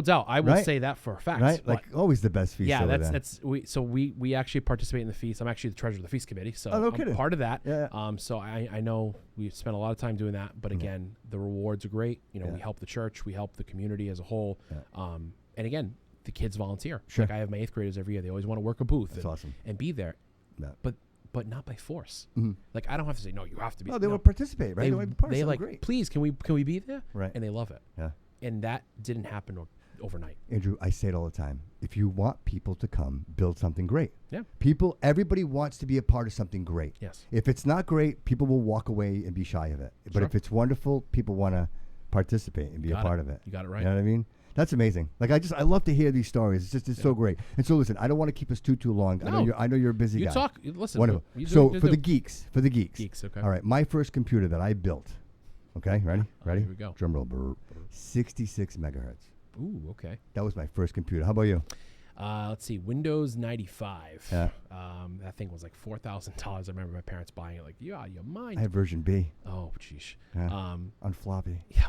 S3: doubt. I will say that for a fact.
S2: Right, like always the best feast.
S3: Yeah,
S2: over
S3: that's we actually participate in the feast. I'm actually the treasurer of the feast committee, so I'm part of that.
S2: Yeah.
S3: So I know we spent a lot of time doing that, but again, the rewards are great. We help the church, we help the community as a whole, and again, the kids volunteer.
S2: Sure.
S3: Like I have my 8th graders every year. They always want to work a booth.
S2: That's awesome.
S3: And be there.
S2: Yeah.
S3: But not by force. Like I don't have to say no. You have to be.
S2: No, they will participate, right?
S3: They like, great. Please, can we be there?
S2: Right.
S3: And they love it.
S2: Yeah.
S3: And that didn't happen overnight.
S2: Andrew, I say it all the time. If you want people to come, build something great.
S3: Yeah.
S2: Everybody wants to be a part of something great.
S3: Yes.
S2: If it's not great, people will walk away and be shy of it. But if it's wonderful, people want to participate and be a part of it.
S3: You got it right.
S2: You know what I mean? That's amazing. Like I love to hear these stories. It's so great. And so listen, I don't want to keep us too long.
S3: No.
S2: I know you're a busy guy.
S3: You talk. Listen.
S2: Wonderful. So for the geeks.
S3: Geeks. Okay.
S2: All right. My first computer that I built. Okay. Ready?
S3: Here we go.
S2: Drum roll. 66 megahertz.
S3: Ooh. Okay.
S2: That was my first computer. How about you?
S3: Let's see. Windows 95.
S2: Yeah.
S3: That thing was like $4,000. I remember my parents buying it. Like, yeah, you're mine.
S2: I had version B.
S3: Oh, jeez.
S2: Yeah. On floppy.
S3: Yeah.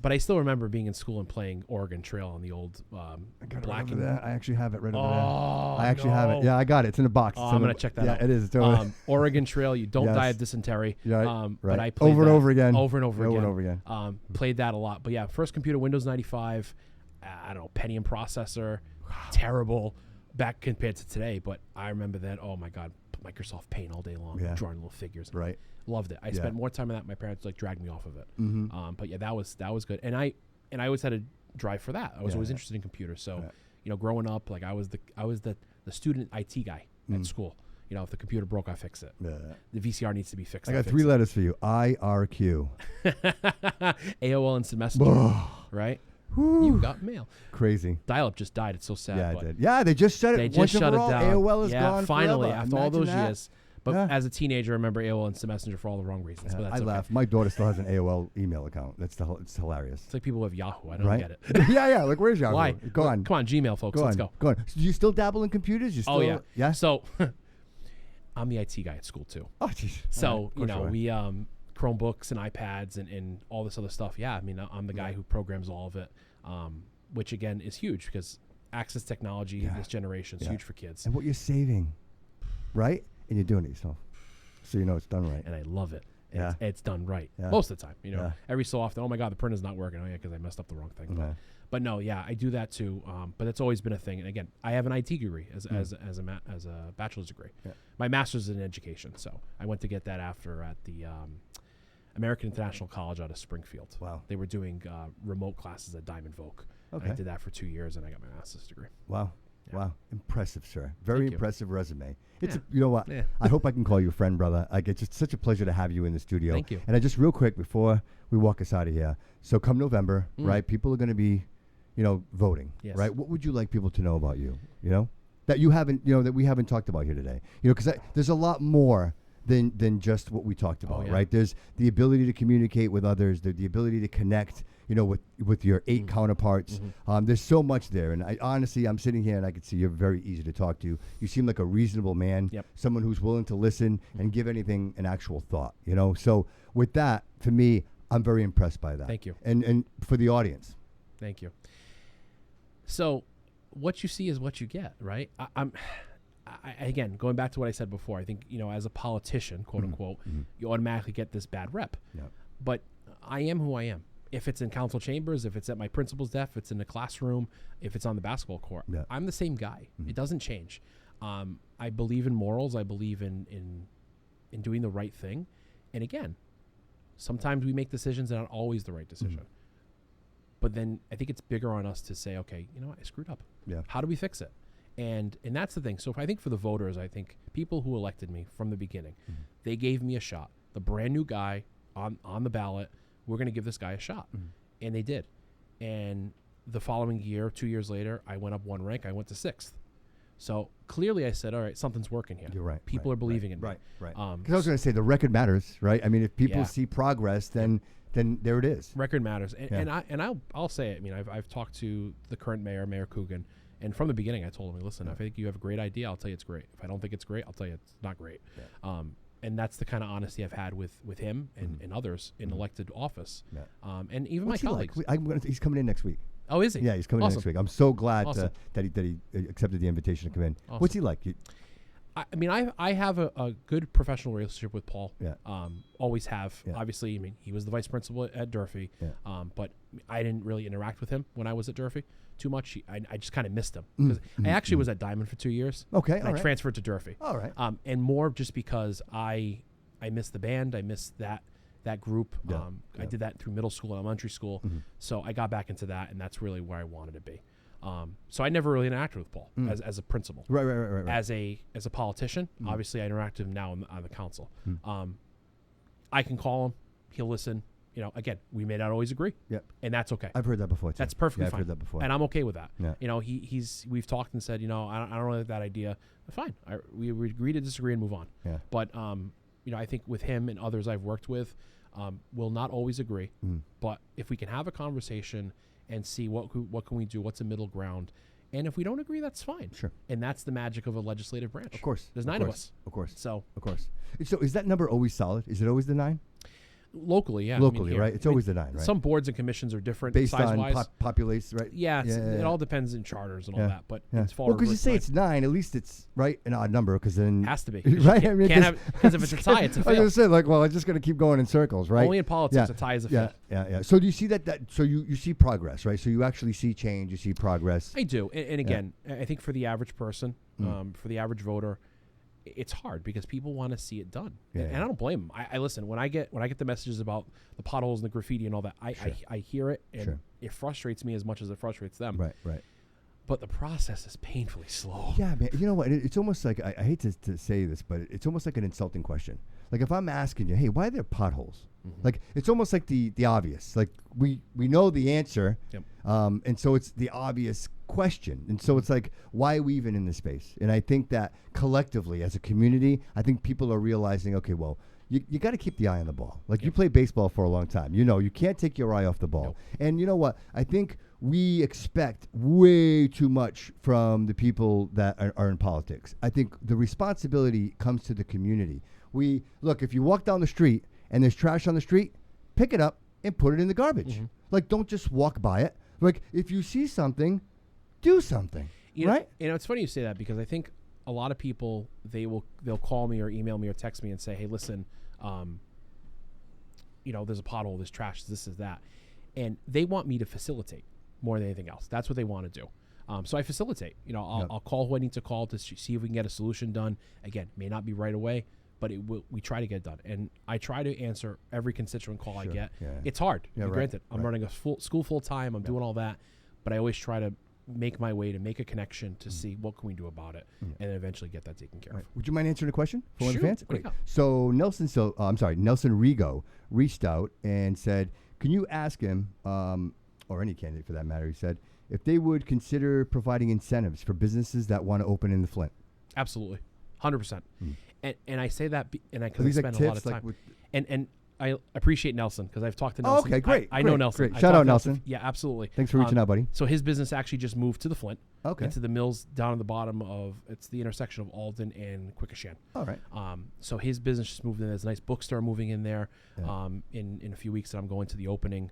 S3: But I still remember being in school and playing Oregon Trail on the old black and
S2: that. I actually have it right over there.
S3: Oh,
S2: I actually have it. Yeah, I got it. It's in a box.
S3: Oh, I'm gonna check that out.
S2: Yeah, it is. It's over
S3: Oregon Trail. You don't
S2: Yes.
S3: die of dysentery.
S2: Right.
S3: But
S2: Right.
S3: I played
S2: Over and
S3: that
S2: over again.
S3: Over and over
S2: Over
S3: again.
S2: and over again.
S3: Played that a lot. But yeah, first computer, Windows 95. I don't know, Pentium processor. Terrible back compared to today. But I remember that. Oh my God, Microsoft Paint all day long, drawing little figures.
S2: Right.
S3: Loved it. I spent more time on that. My parents like dragged me off of it. But yeah, that was good. And I always had a drive for that. I was always interested in computers. So, growing up, like I was the student IT guy at school. If the computer broke, I fix it.
S2: Yeah.
S3: The VCR needs to be fixed.
S2: I got 3 letters for you. IRQ.
S3: AOL Instant Messenger. Right? You got mail.
S2: Crazy.
S3: Dial-up just died. It's so sad.
S2: Yeah, it did. Yeah, they just shut it.
S3: They just shut it down.
S2: AOL is gone
S3: finally,
S2: forever.
S3: after all
S2: Imagine
S3: those
S2: that.
S3: years. But as a teenager, I remember AOL Instant Messenger for all the wrong reasons. But that's
S2: I laugh. My daughter still has an AOL email account. It's hilarious.
S3: It's like people who have Yahoo. I don't get it.
S2: yeah. Like, where's Yahoo?
S3: Why?
S2: Go on.
S3: Come on, Gmail, folks. Let's go.
S2: Go on. So do you still dabble in computers? You still,
S3: Oh, yeah.
S2: Yeah?
S3: So I'm the IT guy at school, too.
S2: Oh, jeez.
S3: So, we Chromebooks and iPads and all this other stuff. Yeah, I mean, I'm the guy who programs all of it, which, again, is huge because access technology in this generation is huge for kids.
S2: And what you're saving, right? And you're doing it yourself. So you know it's done right.
S3: And I love it.
S2: Yeah.
S3: It's done right.
S2: Yeah.
S3: Most of the time. Every so often, oh, my God, the printer's not working. Oh, yeah, because I messed up the wrong thing. But no, yeah, I do that, too. But it's always been a thing. And, again, I have an IT degree as a bachelor's degree. Yeah. My master's is in education. So I went to get that after at the American International College out of Springfield.
S2: Wow.
S3: They were doing remote classes at Diamond Vogue.
S2: Okay.
S3: I did that for 2 years, and I got my master's degree.
S2: Wow.
S3: Yeah.
S2: Wow. Impressive, sir. Very impressive resume. It's
S3: Yeah.
S2: you know what?
S3: Yeah.
S2: I hope I can call you a friend, brother. It's just such a pleasure to have you in the studio.
S3: Thank you.
S2: And I just real quick before we walk us out of here. So come November, right? People are going to be, voting,
S3: Yes.
S2: right? What would you like people to know about you? That you haven't, that we haven't talked about here today. Because there's a lot more than just what we talked about, right? There's the ability to communicate with others, the ability to connect, with your 8 counterparts. There's so much there. And I'm sitting here and I can see you're very easy to talk to. You seem like a reasonable man, someone who's willing to listen and give anything an actual thought, So with that, for me, I'm very impressed by that.
S3: Thank you.
S2: And for the audience.
S3: Thank you. So what you see is what you get, right? Again, going back to what I said before, I think, as a politician, quote unquote, you automatically get this bad rep.
S2: Yeah.
S3: But I am who I am. If it's in council chambers, if it's at my principal's desk, if it's in the classroom, if it's on the basketball court, I'm the same guy. It doesn't change. I believe in morals. I believe in doing the right thing. And again, sometimes we make decisions that aren't always the right decision. But then I think it's bigger on us to say, okay, I screwed up.
S2: Yeah.
S3: How do we fix it? And that's the thing. So I think for the voters, I think people who elected me from the beginning, they gave me a shot. The brand new guy on the ballot, we're going to give this guy a shot. And they did. And the following year, 2 years later, I went up one rank. I went to 6th. So clearly I said, all right, something's working here.
S2: You're right.
S3: People are believing in me.
S2: Right. Because I was going to say the record matters, right? I mean, if people see progress, then there it is.
S3: Record matters. And I'll say it. I mean, I've talked to the current mayor, Mayor Coogan, and from the beginning I told him, listen, if I think you have a great idea, I'll tell you it's great. If I don't think it's great, I'll tell you it's not great. Yeah. And that's the kind of honesty I've had with him and others in elected office. Yeah. And even
S2: What's
S3: my colleagues.
S2: Like? He's coming in next week.
S3: Oh, is he?
S2: Yeah, he's coming in next week. I'm so glad that he accepted the invitation to come in.
S3: Awesome.
S2: What's he like?
S3: I mean, I have a good professional relationship with Paul.
S2: Yeah.
S3: Always have.
S2: Yeah.
S3: Obviously, I mean, he was the vice principal at Durfee.
S2: Yeah.
S3: But I didn't really interact with him when I was at Durfee too much. I just kind of missed him. Because I actually was at Diamond for 2 years.
S2: Okay.
S3: And I transferred to Durfee.
S2: All right.
S3: And more just because I missed the band. I missed that group.
S2: Yeah.
S3: I did that through middle school and elementary school. So I got back into that, and that's really where I wanted to be. So I never really interacted with Paul as a principal.
S2: Right.
S3: As a politician, obviously I interact with him now on the council. I can call him. He'll listen. Again, we may not always agree.
S2: Yep.
S3: And that's okay.
S2: I've heard that before too.
S3: That's perfectly fine.
S2: I've heard that before.
S3: And I'm okay with that.
S2: Yeah.
S3: We've talked and said, I don't really like that idea. Fine. We agree to disagree and move on.
S2: Yeah.
S3: But I think with him and others I've worked with, we'll not always agree. But if we can have a conversation and see what can we do, what's a middle ground, and if we don't agree, that's fine.
S2: Sure.
S3: And that's the magic of a legislative branch.
S2: Of course.
S3: There's 9 of us.
S2: Of course.
S3: So
S2: is that number always solid? Is it always the 9?
S3: Locally, yeah.
S2: Locally, right? It's always the 9, right?
S3: Some boards and commissions are different
S2: based
S3: size-wise.
S2: on population, right?
S3: Yeah, it all depends in charters and all that. But it's
S2: well, because you say it's 9, at least it's an odd number, because then
S3: has to be
S2: right. I mean,
S3: because if it's a tie, it's a fail.
S2: I was gonna say, I'm just gonna keep going in circles, right?
S3: Only in politics, a tie is a fail.
S2: Yeah. So do you see that? So you see progress, right? So you actually see change. You see progress.
S3: I do, and again, I think for the average person, for the average voter, it's hard because people want to see it done, and I don't blame them. I listen when I get the messages about the potholes and the graffiti and all that. I hear it, and it frustrates me as much as it frustrates them.
S2: Right.
S3: But the process is painfully slow.
S2: Yeah, man. You know what? It's almost like I hate to say this, but it's almost like an insulting question. Like if I'm asking you, hey, why are there potholes? Like it's almost like the obvious. Like we know the answer, and so it's the obvious question. And so it's like, why are we even in this space? And I think that collectively as a community, I think people are realizing, okay, well, you got to keep the eye on the ball. Like you played baseball for a long time. You can't take your eye off the ball. And you know what? I think we expect way too much from the people that are in politics. I think the responsibility comes to the community. Look, if you walk down the street and there's trash on the street, pick it up and put it in the garbage. Like, don't just walk by it. Like, if you see something, do something, right?
S3: It's funny you say that because I think a lot of people, they'll call me or email me or text me and say, hey, listen, there's a pothole, there's trash, this is that. And they want me to facilitate more than anything else. That's what they want to do. So I facilitate. I'll call who I need to call to see if we can get a solution done. Again, may not be right away, but we try to get it done. And I try to answer every constituent call I get. Yeah. It's hard. Granted, I'm running a school full time. I'm doing all that. But I always try to make my way to make a connection to see what can we do about it and then eventually get that taken care of.
S2: Would you mind answering a question for one of the fans?
S3: Great.
S2: So Nelson Rigo reached out and said, can you ask him, or any candidate for that matter, he said, if they would consider providing incentives for businesses that want to open in the Flint?
S3: Absolutely. 100%. And I say that and I spend a lot of time. And I appreciate Nelson because I've talked to Nelson.
S2: Okay, great.
S3: I know Nelson.
S2: Great. Shout out Nelson.
S3: Yeah, absolutely.
S2: Thanks for reaching out, buddy.
S3: So his business actually just moved to the Flint.
S2: Okay.
S3: Into the mills down at the bottom it's the intersection of Alden and Quikasham.
S2: All right.
S3: So his business just moved in. There's a nice bookstore moving in there in a few weeks that I'm going to the opening.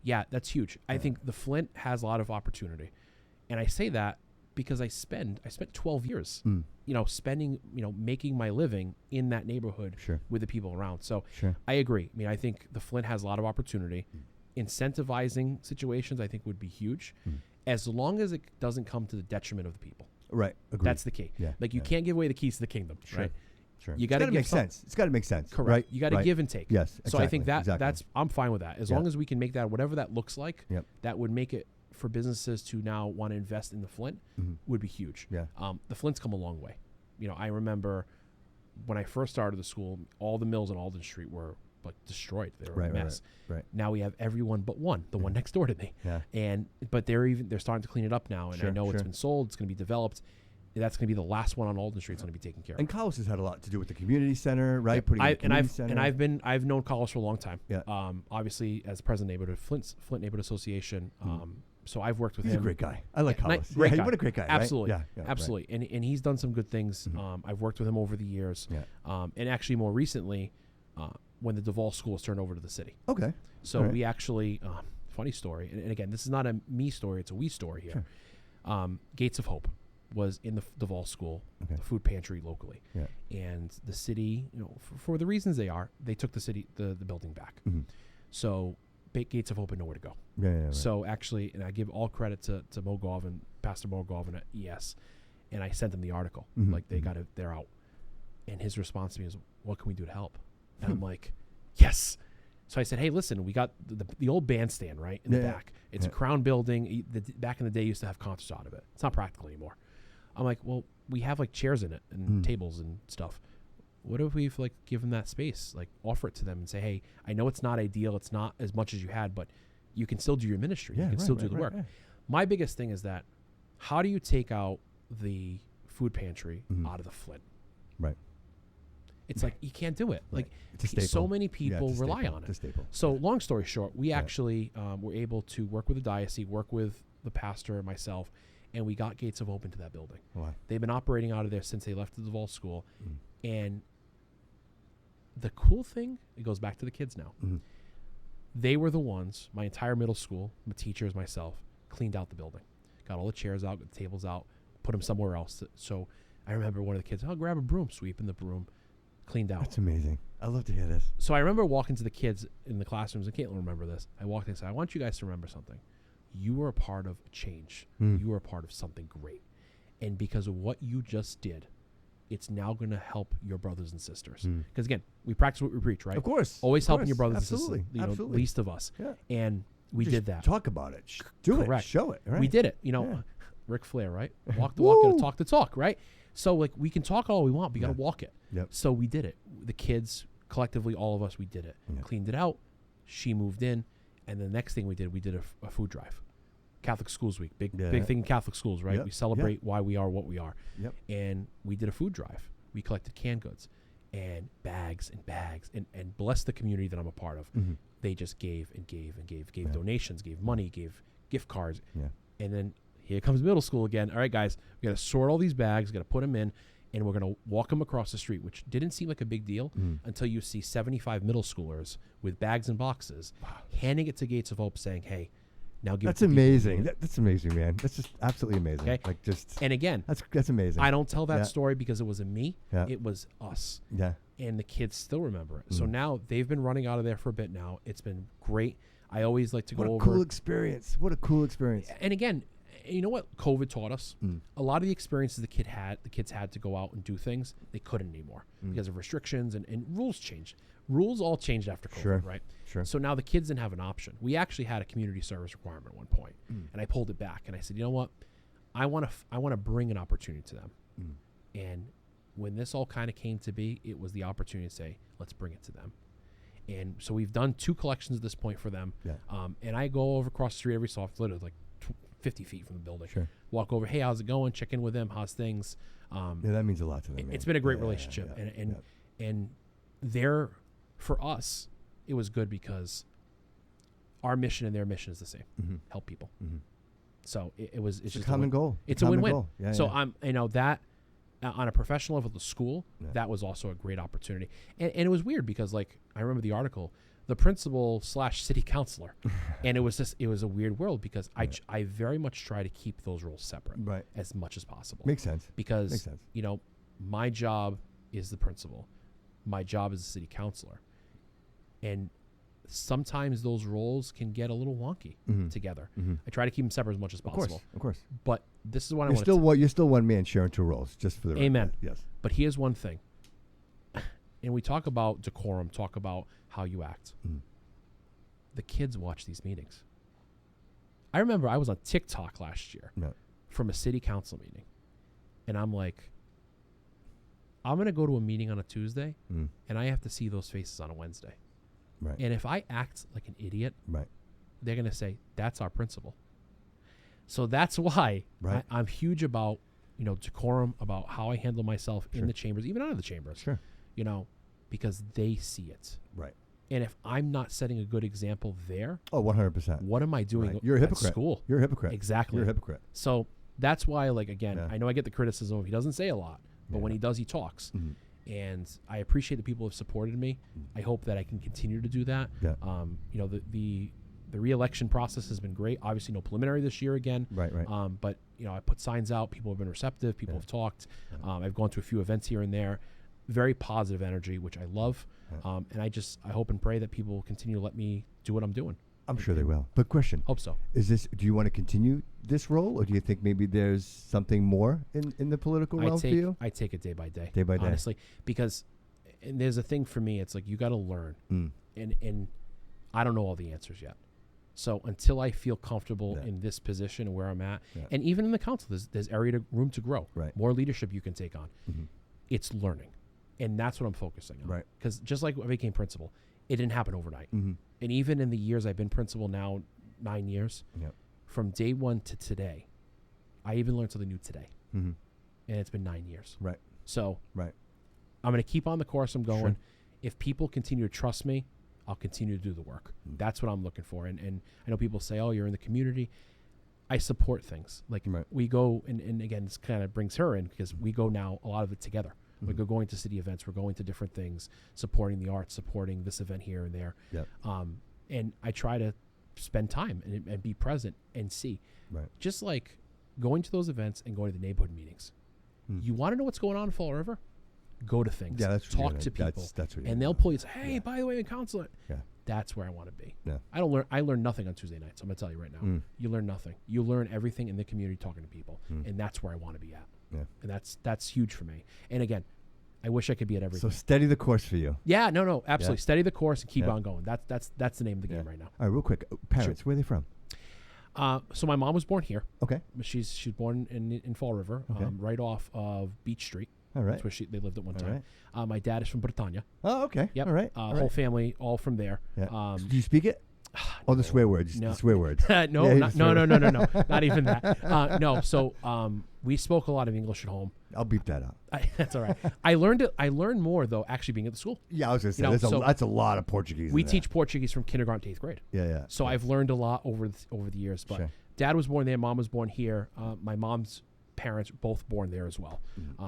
S3: Yeah, that's huge. I think the Flint has a lot of opportunity. And I say that because I spent 12 years, making my living in that neighborhood with the people around. So I agree. I mean, I think the Flint has a lot of opportunity. Incentivizing situations, I think, would be huge, as long as it doesn't come to the detriment of the people.
S2: Right. Agreed.
S3: That's the key. Yeah. Like, you can't give away the keys to the kingdom, right?
S2: Sure.
S3: You got to
S2: make sense. It's got to make sense.
S3: Correct.
S2: Right?
S3: You got to give and take.
S2: Yes.
S3: So
S2: Exactly.
S3: I think that's I'm fine with that. As long as we can make that, whatever that looks like, that would make it for businesses to now want to invest in the Flint would be huge. Yeah. The Flint's come a long way. I remember when I first started the school, all the mills on Alden Street were like destroyed. They were a mess. Right. Now we have everyone but one, the one next door to me. Yeah. But they're starting to clean it up now, and I know it's been sold. It's going to be developed. That's going to be the last one on Alden Street. It's going to be taken care of.
S2: And Carlos has had a lot to do with the community center, right?
S3: I've known Carlos for a long time. Yeah. Obviously, as president of Flint Neighborhood Association. So I've worked with him.
S2: He's a great guy. I like Carlos.
S3: Great guy.
S2: What a great guy.
S3: Absolutely.
S2: Right? Yeah.
S3: Absolutely. Right. And he's done some good things. I've worked with him over the years. Yeah. And actually, more recently, when the Duval School was turned over to the city.
S2: Okay.
S3: So we actually, funny story, and again, this is not a me story, it's a we story here. Sure. Gates of Hope was in the Duval School, the food pantry locally. Yeah. And the city, for the reasons they took the building back. So Gates of Hope had nowhere to go. Right. So actually, and I give all credit to Mo Garvin, Pastor Mo Garvin at ES, and I sent him the article. Like, they're out. And his response to me is, what can we do to help? And I'm like, yes. So I said, hey, listen, we got the old bandstand, right, in the back. It's a Crown building. Back in the day, used to have concerts out of it. It's not practical anymore. I'm like, well, we have like chairs in it and tables and stuff. What if we've like given that space, like offer it to them and say, hey, I know it's not ideal. It's not as much as you had, but you can still do your ministry. You can still do the work. My biggest thing is that how do you take out the food pantry out of the Flint? Right. It's like you can't do it. Like, so many people rely on it. So long story short, we actually were able to work with the diocese, work with the pastor and myself, and we got Gates of Hope into that building. Wow. They've been operating out of there since they left the Duval School. And the cool thing, it goes back to the kids now. They were the ones, my entire middle school, the teachers, myself, cleaned out the building. Got all the chairs out, got the tables out, put them somewhere else. So I remember one of the kids, I'll grab a broom, sweeping the broom. Cleaned out.
S2: That's amazing. I love to hear this.
S3: So I remember walking to the kids in the classrooms, and Caitlin remember this. I walked in and said, I want you guys to remember something. You were a part of change. You were a part of something great. And because of what you just did, it's now going to help your brothers and sisters. Because again, we practice what we preach, right?
S2: Of course.
S3: Always helping your brothers
S2: Absolutely.
S3: and sisters, least of us. Yeah. And we
S2: just
S3: did that.
S2: Talk about it. Do
S3: Correct.
S2: it. Show it. Right?
S3: We did it. Ric Flair, right? Walk the walk, gotta talk the talk, right? So like we can talk all we want, but you gotta walk it. Yep. So we did it. The kids, collectively, all of us, we did it. Cleaned it out. She moved in, and the next thing we did a food drive. Catholic Schools Week, big thing in Catholic schools, right? We celebrate why we are what we are. And we did a food drive. We collected canned goods and bags and bags and blessed the community that I'm a part of. They just gave and gave and gave donations, gave money, gave gift cards. And then here comes middle school again. All right, guys, we got to sort all these bags, got to put them in, and we're going to walk them across the street, which didn't seem like a big deal until you see 75 middle schoolers with bags and boxes handing it to Gates of Hope saying, hey, now give
S2: That's amazing. That's amazing, man. That's just absolutely amazing.
S3: Okay?
S2: Like just
S3: and again,
S2: that's amazing.
S3: I don't tell that story because it wasn't me. It was us. Yeah. And the kids still remember it. So now they've been running out of there for a bit now. It's been great. I always like to go over.
S2: What a cool experience. What a cool experience.
S3: And again, you know what COVID taught us? A lot of the experiences the kids had to go out and do things, they couldn't anymore because of restrictions and rules changed. Rules all changed after COVID, right? Sure. So now the kids didn't have an option. We actually had a community service requirement at one point, and I pulled it back and I said, you know what? I want to bring an opportunity to them. And when this all kind of came to be, it was the opportunity to say, let's bring it to them. And so we've done 2 collections at this point for them. And I go over across the street every so often, literally like 50 feet from the building. Sure. Walk over, hey, how's it going? Check in with them. How's things?
S2: That means a lot to them.
S3: It's been a great relationship. And they're, for us, it was good because our mission and their mission is the same. Help people. So it's just
S2: a common goal.
S3: It's a win-win. So I'm, that on a professional level at the school, that was also a great opportunity. And it was weird because like, I remember the article, the principal / city councilor. And it was a weird world because I very much try to keep those roles separate as much as possible.
S2: Makes sense.
S3: Because,
S2: Makes sense.
S3: you know, my job is the principal. My job is the city councilor. And sometimes those roles can get a little wonky together. I try to keep them separate as much as possible.
S2: Of course.
S3: But this is what
S2: You're still one man sharing two roles, just for the record.
S3: Amen.
S2: Yes.
S3: But here's one thing. And we talk about decorum, talk about how you act. The kids watch these meetings. I remember I was on TikTok last year from a city council meeting. And I'm like, I'm going to go to a meeting on a Tuesday, and I have to see those faces on a Wednesday.
S2: Right.
S3: And if I act like an idiot, they're going to say, that's our principal. So that's why I'm huge about, you know, decorum, about how I handle myself in the chambers, even out of the chambers.
S2: Sure.
S3: You know, because they see it.
S2: Right.
S3: And if I'm not setting a good example there,
S2: 100%.
S3: what am I doing
S2: You're a hypocrite.
S3: at school?
S2: You're a hypocrite.
S3: Exactly.
S2: You're a hypocrite.
S3: So that's why, like, again, I know I get the criticism. He doesn't say a lot, but when he does, he talks. And I appreciate the people who have supported me. I hope that I can continue to do that.
S2: Yeah.
S3: You know, the re-election process has been great. Obviously, no preliminary this year again.
S2: Right.
S3: But, you know, I put signs out. People have been receptive. People have talked. I've gone to a few events here and there. Very positive energy, which I love. And I hope and pray that people will continue to let me do what I'm doing.
S2: I'm sure they will. But question.
S3: Hope so.
S2: Do you want to continue this role, or do you think maybe there's something more in the political realm for you?
S3: I take it day by day.
S2: Day by day.
S3: Honestly. Because and there's a thing for me, it's like you got to learn. And I don't know all the answers yet. So until I feel comfortable in this position and where I'm at, and even in the council, there's room to grow.
S2: Right.
S3: More leadership you can take on. It's learning. And that's what I'm focusing on.
S2: Right.
S3: Because just like I became principal, it didn't happen overnight. And even in the years I've been principal now, 9 years, from day one to today, I even learned something new today. And it's been 9 years.
S2: Right.
S3: So I'm going to keep on the course I'm going.
S2: Sure.
S3: If people continue to trust me, I'll continue to do the work. That's what I'm looking for. And I know people say, oh, you're in the community. I support things. Like we go, and again, this kind of brings her in because we go now, a lot of it together. We're going to city events. We're going to different things, supporting the arts, supporting this event here and there. And I try to spend time and be present and see. Just like going to those events and going to the neighborhood meetings. You want to know what's going on in Fall River? Go to things.
S2: Yeah, that's
S3: talk to people.
S2: That's what
S3: and they'll pull you and say, hey, by the way, counselor. That's where I want to be. I learn nothing on Tuesday nights. I'm going to tell you right now. You learn nothing. You learn everything in the community talking to people. And that's where I want to be at. And that's huge for me. And again, I wish I could be at everything.
S2: So steady the course for you.
S3: Yeah, no, absolutely. Steady the course and keep on going. That's the name of the game right now.
S2: All right, real quick. Parents, where are they from?
S3: So my mom was born here.
S2: Okay.
S3: She's born in Fall River, right off of Beach Street.
S2: All right.
S3: That's where they lived at one time. Right. My dad is from Britannia.
S2: Oh, okay.
S3: Yep.
S2: All right.
S3: Whole family, all from there.
S2: Yeah. Do you speak it? Oh, the swear words.
S3: No.
S2: The swear words.
S3: No, not even that. No. So we spoke a lot of English at home.
S2: I'll beep that out.
S3: That's all right. I learned more though actually being at the school.
S2: Yeah, I was gonna say that's a lot of Portuguese.
S3: We teach Portuguese from kindergarten to 8th grade.
S2: Yeah.
S3: So I've learned a lot over the years. But Dad was born there. Mom was born here. My mom's parents both born there as well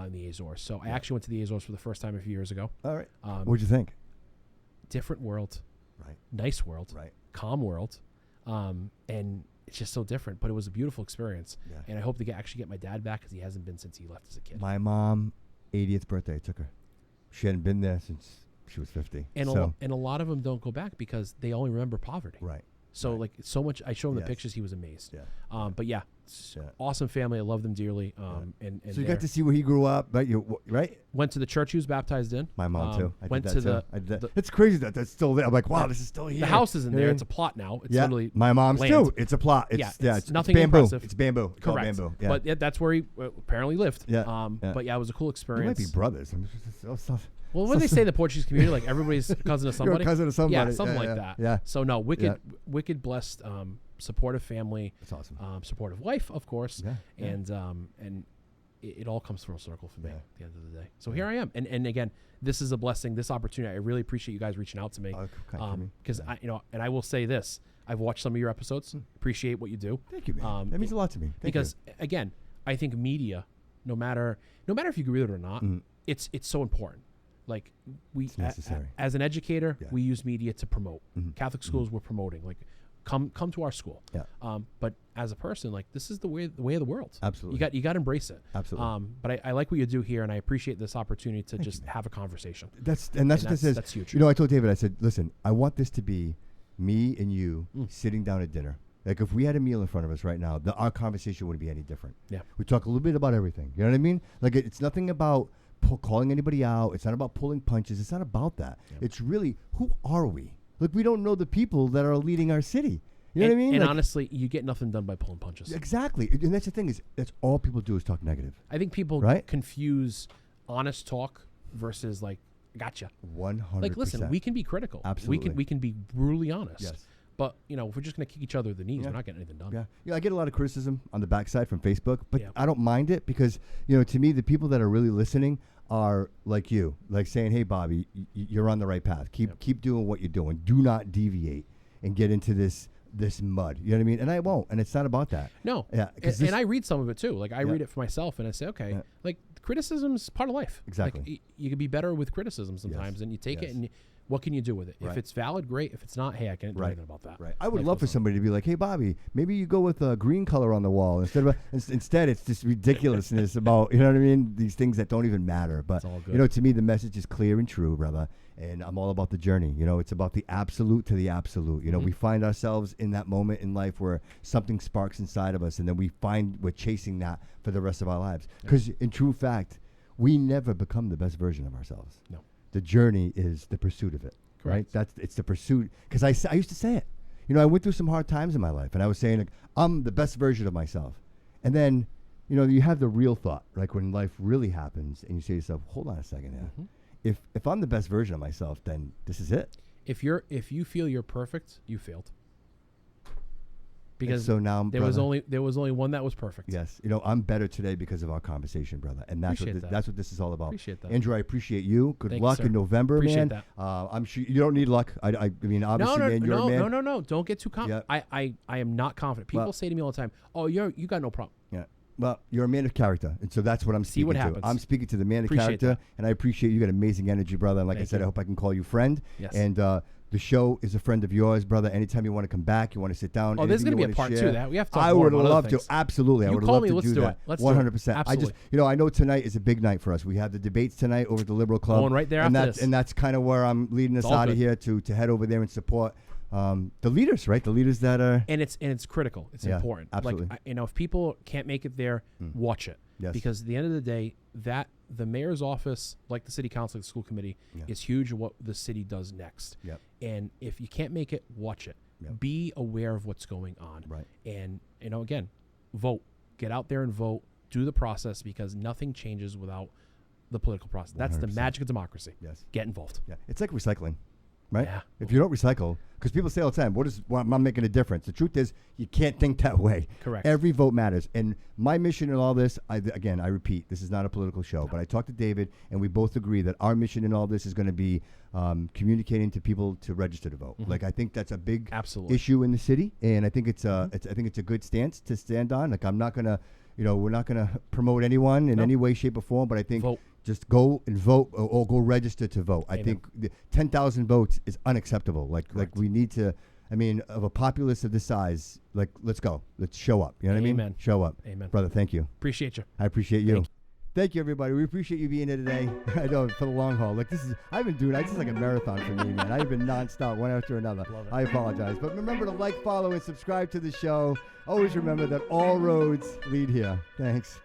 S3: in the Azores. So I actually went to the Azores for the first time a few years ago.
S2: All right. What'd you think?
S3: Different world.
S2: Right.
S3: Nice world.
S2: Right.
S3: Calm world. And it's just so different, but it was a beautiful experience. Yeah. And I hope to actually get my dad back because he hasn't been since he left as a kid.
S2: My mom, 80th birthday, I took her. She hadn't been there since she was 50.
S3: And a lot of them don't go back because they only remember poverty.
S2: Right.
S3: So like so much, I showed him the pictures. He was amazed.
S2: Yeah.
S3: But yeah, awesome family. I love them dearly. And
S2: so you got to see where he grew up, right? Right.
S3: Went to the church he was baptized in.
S2: My mom too. I
S3: went
S2: did
S3: to
S2: that too. I did that. It's crazy that that's still there. I'm like, wow, this is still here.
S3: The house isn't there. It's a plot now. It's literally
S2: my mom's
S3: land.
S2: too. It's a plot. It's
S3: nothing
S2: bamboo.
S3: impressive.
S2: It's bamboo. It's
S3: correct.
S2: Bamboo.
S3: Yeah. But that's where he apparently lived.
S2: Yeah.
S3: But yeah, it was a cool experience.
S2: We might be brothers.
S3: Well, when they say the Portuguese community, like everybody's cousin of somebody.
S2: You're a cousin of somebody.
S3: Yeah, something like that.
S2: Yeah.
S3: So no, wicked blessed, supportive family.
S2: That's awesome.
S3: Supportive wife, of course.
S2: Yeah.
S3: And it all comes full circle for me at the end of the day. So here I am, and again, this is a blessing, this opportunity. I really appreciate you guys reaching out to me, because and I will say this: I've watched some of your episodes. Appreciate what you do.
S2: Thank you, man. That means a lot to me.
S3: Because again, I think media, no matter if you agree with it or not, it's so important. like we
S2: It's necessary.
S3: as an educator,
S2: Yeah.
S3: we use media to promote.
S2: Mhm.
S3: Catholic schools we're promoting, like come to our school.
S2: Yeah.
S3: But as a person, like this is the way of the world.
S2: Absolutely.
S3: You got to embrace it.
S2: Absolutely.
S3: But I like what you do here, and I appreciate this opportunity to just have a conversation.
S2: That's what this is.
S3: That's huge.
S2: You know, I told David, I said, listen, I want this to be me and you sitting down at dinner. Like if we had a meal in front of us right now, our conversation wouldn't be any different.
S3: Yeah.
S2: We talk a little bit about everything. You know what I mean? Like it's nothing about calling anybody out. It's not about pulling punches. It's not about that.
S3: Yep.
S2: It's really, who are we? Like we don't know the people that are leading our city. You know what I mean?
S3: And
S2: Like,
S3: honestly, you get nothing done by pulling punches.
S2: exactly. And that's the thing is, that's all people do is talk negative.
S3: I think people
S2: Right?
S3: confuse honest talk versus like gotcha.
S2: 100%.
S3: Like listen, we can be critical.
S2: Absolutely.
S3: We can be brutally honest.
S2: Yes.
S3: But if we're just gonna kick each other in the knees,
S2: Yeah.
S3: we're not getting anything done.
S2: Yeah. You know, I get a lot of criticism on the backside from Facebook, but
S3: Yeah.
S2: I don't mind it because, to me, the people that are really listening are like you, like saying, hey, Bobby, you're on the right path. Keep doing what you're doing. Do not deviate and get into this mud. You know what I mean? And I won't. And it's not about that.
S3: No.
S2: Yeah.
S3: And I read some of it too. Like I
S2: Yeah.
S3: read it for myself and I say, okay,
S2: Yeah.
S3: like criticism's part of life.
S2: Exactly.
S3: Like, you can be better with criticism sometimes, and you take it
S2: Yes.
S3: and what can you do with it?
S2: Right.
S3: If it's valid, great. If it's not, hey, I can't do anything about that.
S2: Right. I would
S3: Life
S2: love
S3: goes
S2: for
S3: on.
S2: somebody to be like, hey, Bobby, maybe you go with a green color on the wall instead it's this ridiculousness about, you know what I mean? These things that don't even matter. But,
S3: It's all good.
S2: to me, the message is clear and true, brother. And I'm all about the journey. It's about the absolute to the absolute. We find ourselves in that moment in life where something sparks inside of us, and then we're chasing that for the rest of our lives. Because in true fact, we never become the best version of ourselves.
S3: No.
S2: The journey is the pursuit of it.
S3: Correct.
S2: Right? It's the pursuit. Because I used to say it. I went through some hard times in my life, and I was saying, like, I'm the best version of myself. And then, you have the real thought, like when life really happens, and you say to yourself, hold on a second here.
S3: Mm-hmm.
S2: If I'm the best version of myself, then this is it.
S3: If you feel you're perfect, you failed. Because
S2: so now,
S3: there was only one that was perfect.
S2: Yes, I'm better today because of our conversation, brother, and that's what this is all about.
S3: Appreciate that.
S2: Andrew, I appreciate you. Good
S3: Thank
S2: luck
S3: you, sir.
S2: in November,
S3: Appreciate
S2: man.
S3: that.
S2: I'm sure you don't need luck. I mean, obviously, man, you're a man.
S3: No. Don't get too confident.
S2: Yeah.
S3: I am not confident. People
S2: Well-
S3: say to me all the time, "Oh, you got no problem."
S2: Yeah. Well, you're a man of character, and so that's what I'm speaking
S3: what
S2: to.
S3: happens.
S2: I'm speaking to the man of
S3: Appreciate
S2: character,
S3: that.
S2: and I appreciate you got amazing energy, brother. And like
S3: Thank
S2: I said,
S3: you.
S2: I hope I can call you friend.
S3: Yes.
S2: And the show is a friend of yours, brother. Anytime you want to come back, you want to sit down.
S3: Oh, there's
S2: going to
S3: be a part 2 of that. We have to talk
S2: I
S3: more
S2: would
S3: about other
S2: love to.
S3: things.
S2: Absolutely. I
S3: You
S2: would
S3: call
S2: love
S3: me,
S2: to
S3: let's
S2: do
S3: do
S2: that.
S3: it. Let's do it.
S2: 100%. I just,
S3: Absolutely.
S2: I know tonight is a big night for us. We have the debates tonight over at the Liberal Club.
S3: Going right there
S2: and
S3: after
S2: that's,
S3: this.
S2: And that's kind of where I'm leading us
S3: all
S2: out of
S3: good.
S2: here to head over there and support the leaders, right? The leaders that are.
S3: And it's critical. It's
S2: Yeah,
S3: important.
S2: absolutely.
S3: Like if people can't make it there, watch it.
S2: Yes.
S3: Because at the end of the day, that the mayor's office, like the city council, the school committee, is huge in what the city does next.
S2: Yep.
S3: And if you can't make it, watch it.
S2: Yep.
S3: Be aware of what's going on.
S2: Right.
S3: And again, vote. Get out there and vote. Do the process, because nothing changes without the political process. That's the
S2: 100%.
S3: magic of democracy.
S2: Yes.
S3: Get involved.
S2: Yeah. It's like recycling. Right?
S3: Yeah.
S2: If you don't recycle, because people say all the time, am I making a difference? The truth is, you can't think that way.
S3: Correct.
S2: Every vote matters. And my mission in all this, I repeat, this is not a political show, but I talked to David, and we both agree that our mission in all this is going to be communicating to people to register to vote. Like, I think that's a big
S3: Absolutely.
S2: issue in the city, and I think it's a good stance to stand on. Like, I'm not going to, we're not going to promote anyone in any way, shape, or form, but I think
S3: Vote.
S2: just go and vote or go register to vote. I
S3: Amen.
S2: think 10,000 votes is unacceptable. Like
S3: Correct.
S2: we need to, of a populace of this size, like, let's go. Let's show up. You know what I mean?
S3: Amen.
S2: Show up.
S3: Amen.
S2: Brother, thank you.
S3: Appreciate you.
S2: I appreciate you.
S3: Thank you.
S2: Thank you, everybody. We appreciate you being here today. I know, for the long haul. Like, I've been doing, it's just like a marathon for me, man. I've been nonstop, one after another.
S3: Love it.
S2: I apologize. But remember to like, follow, and subscribe to the show. Always remember that all roads lead here. Thanks.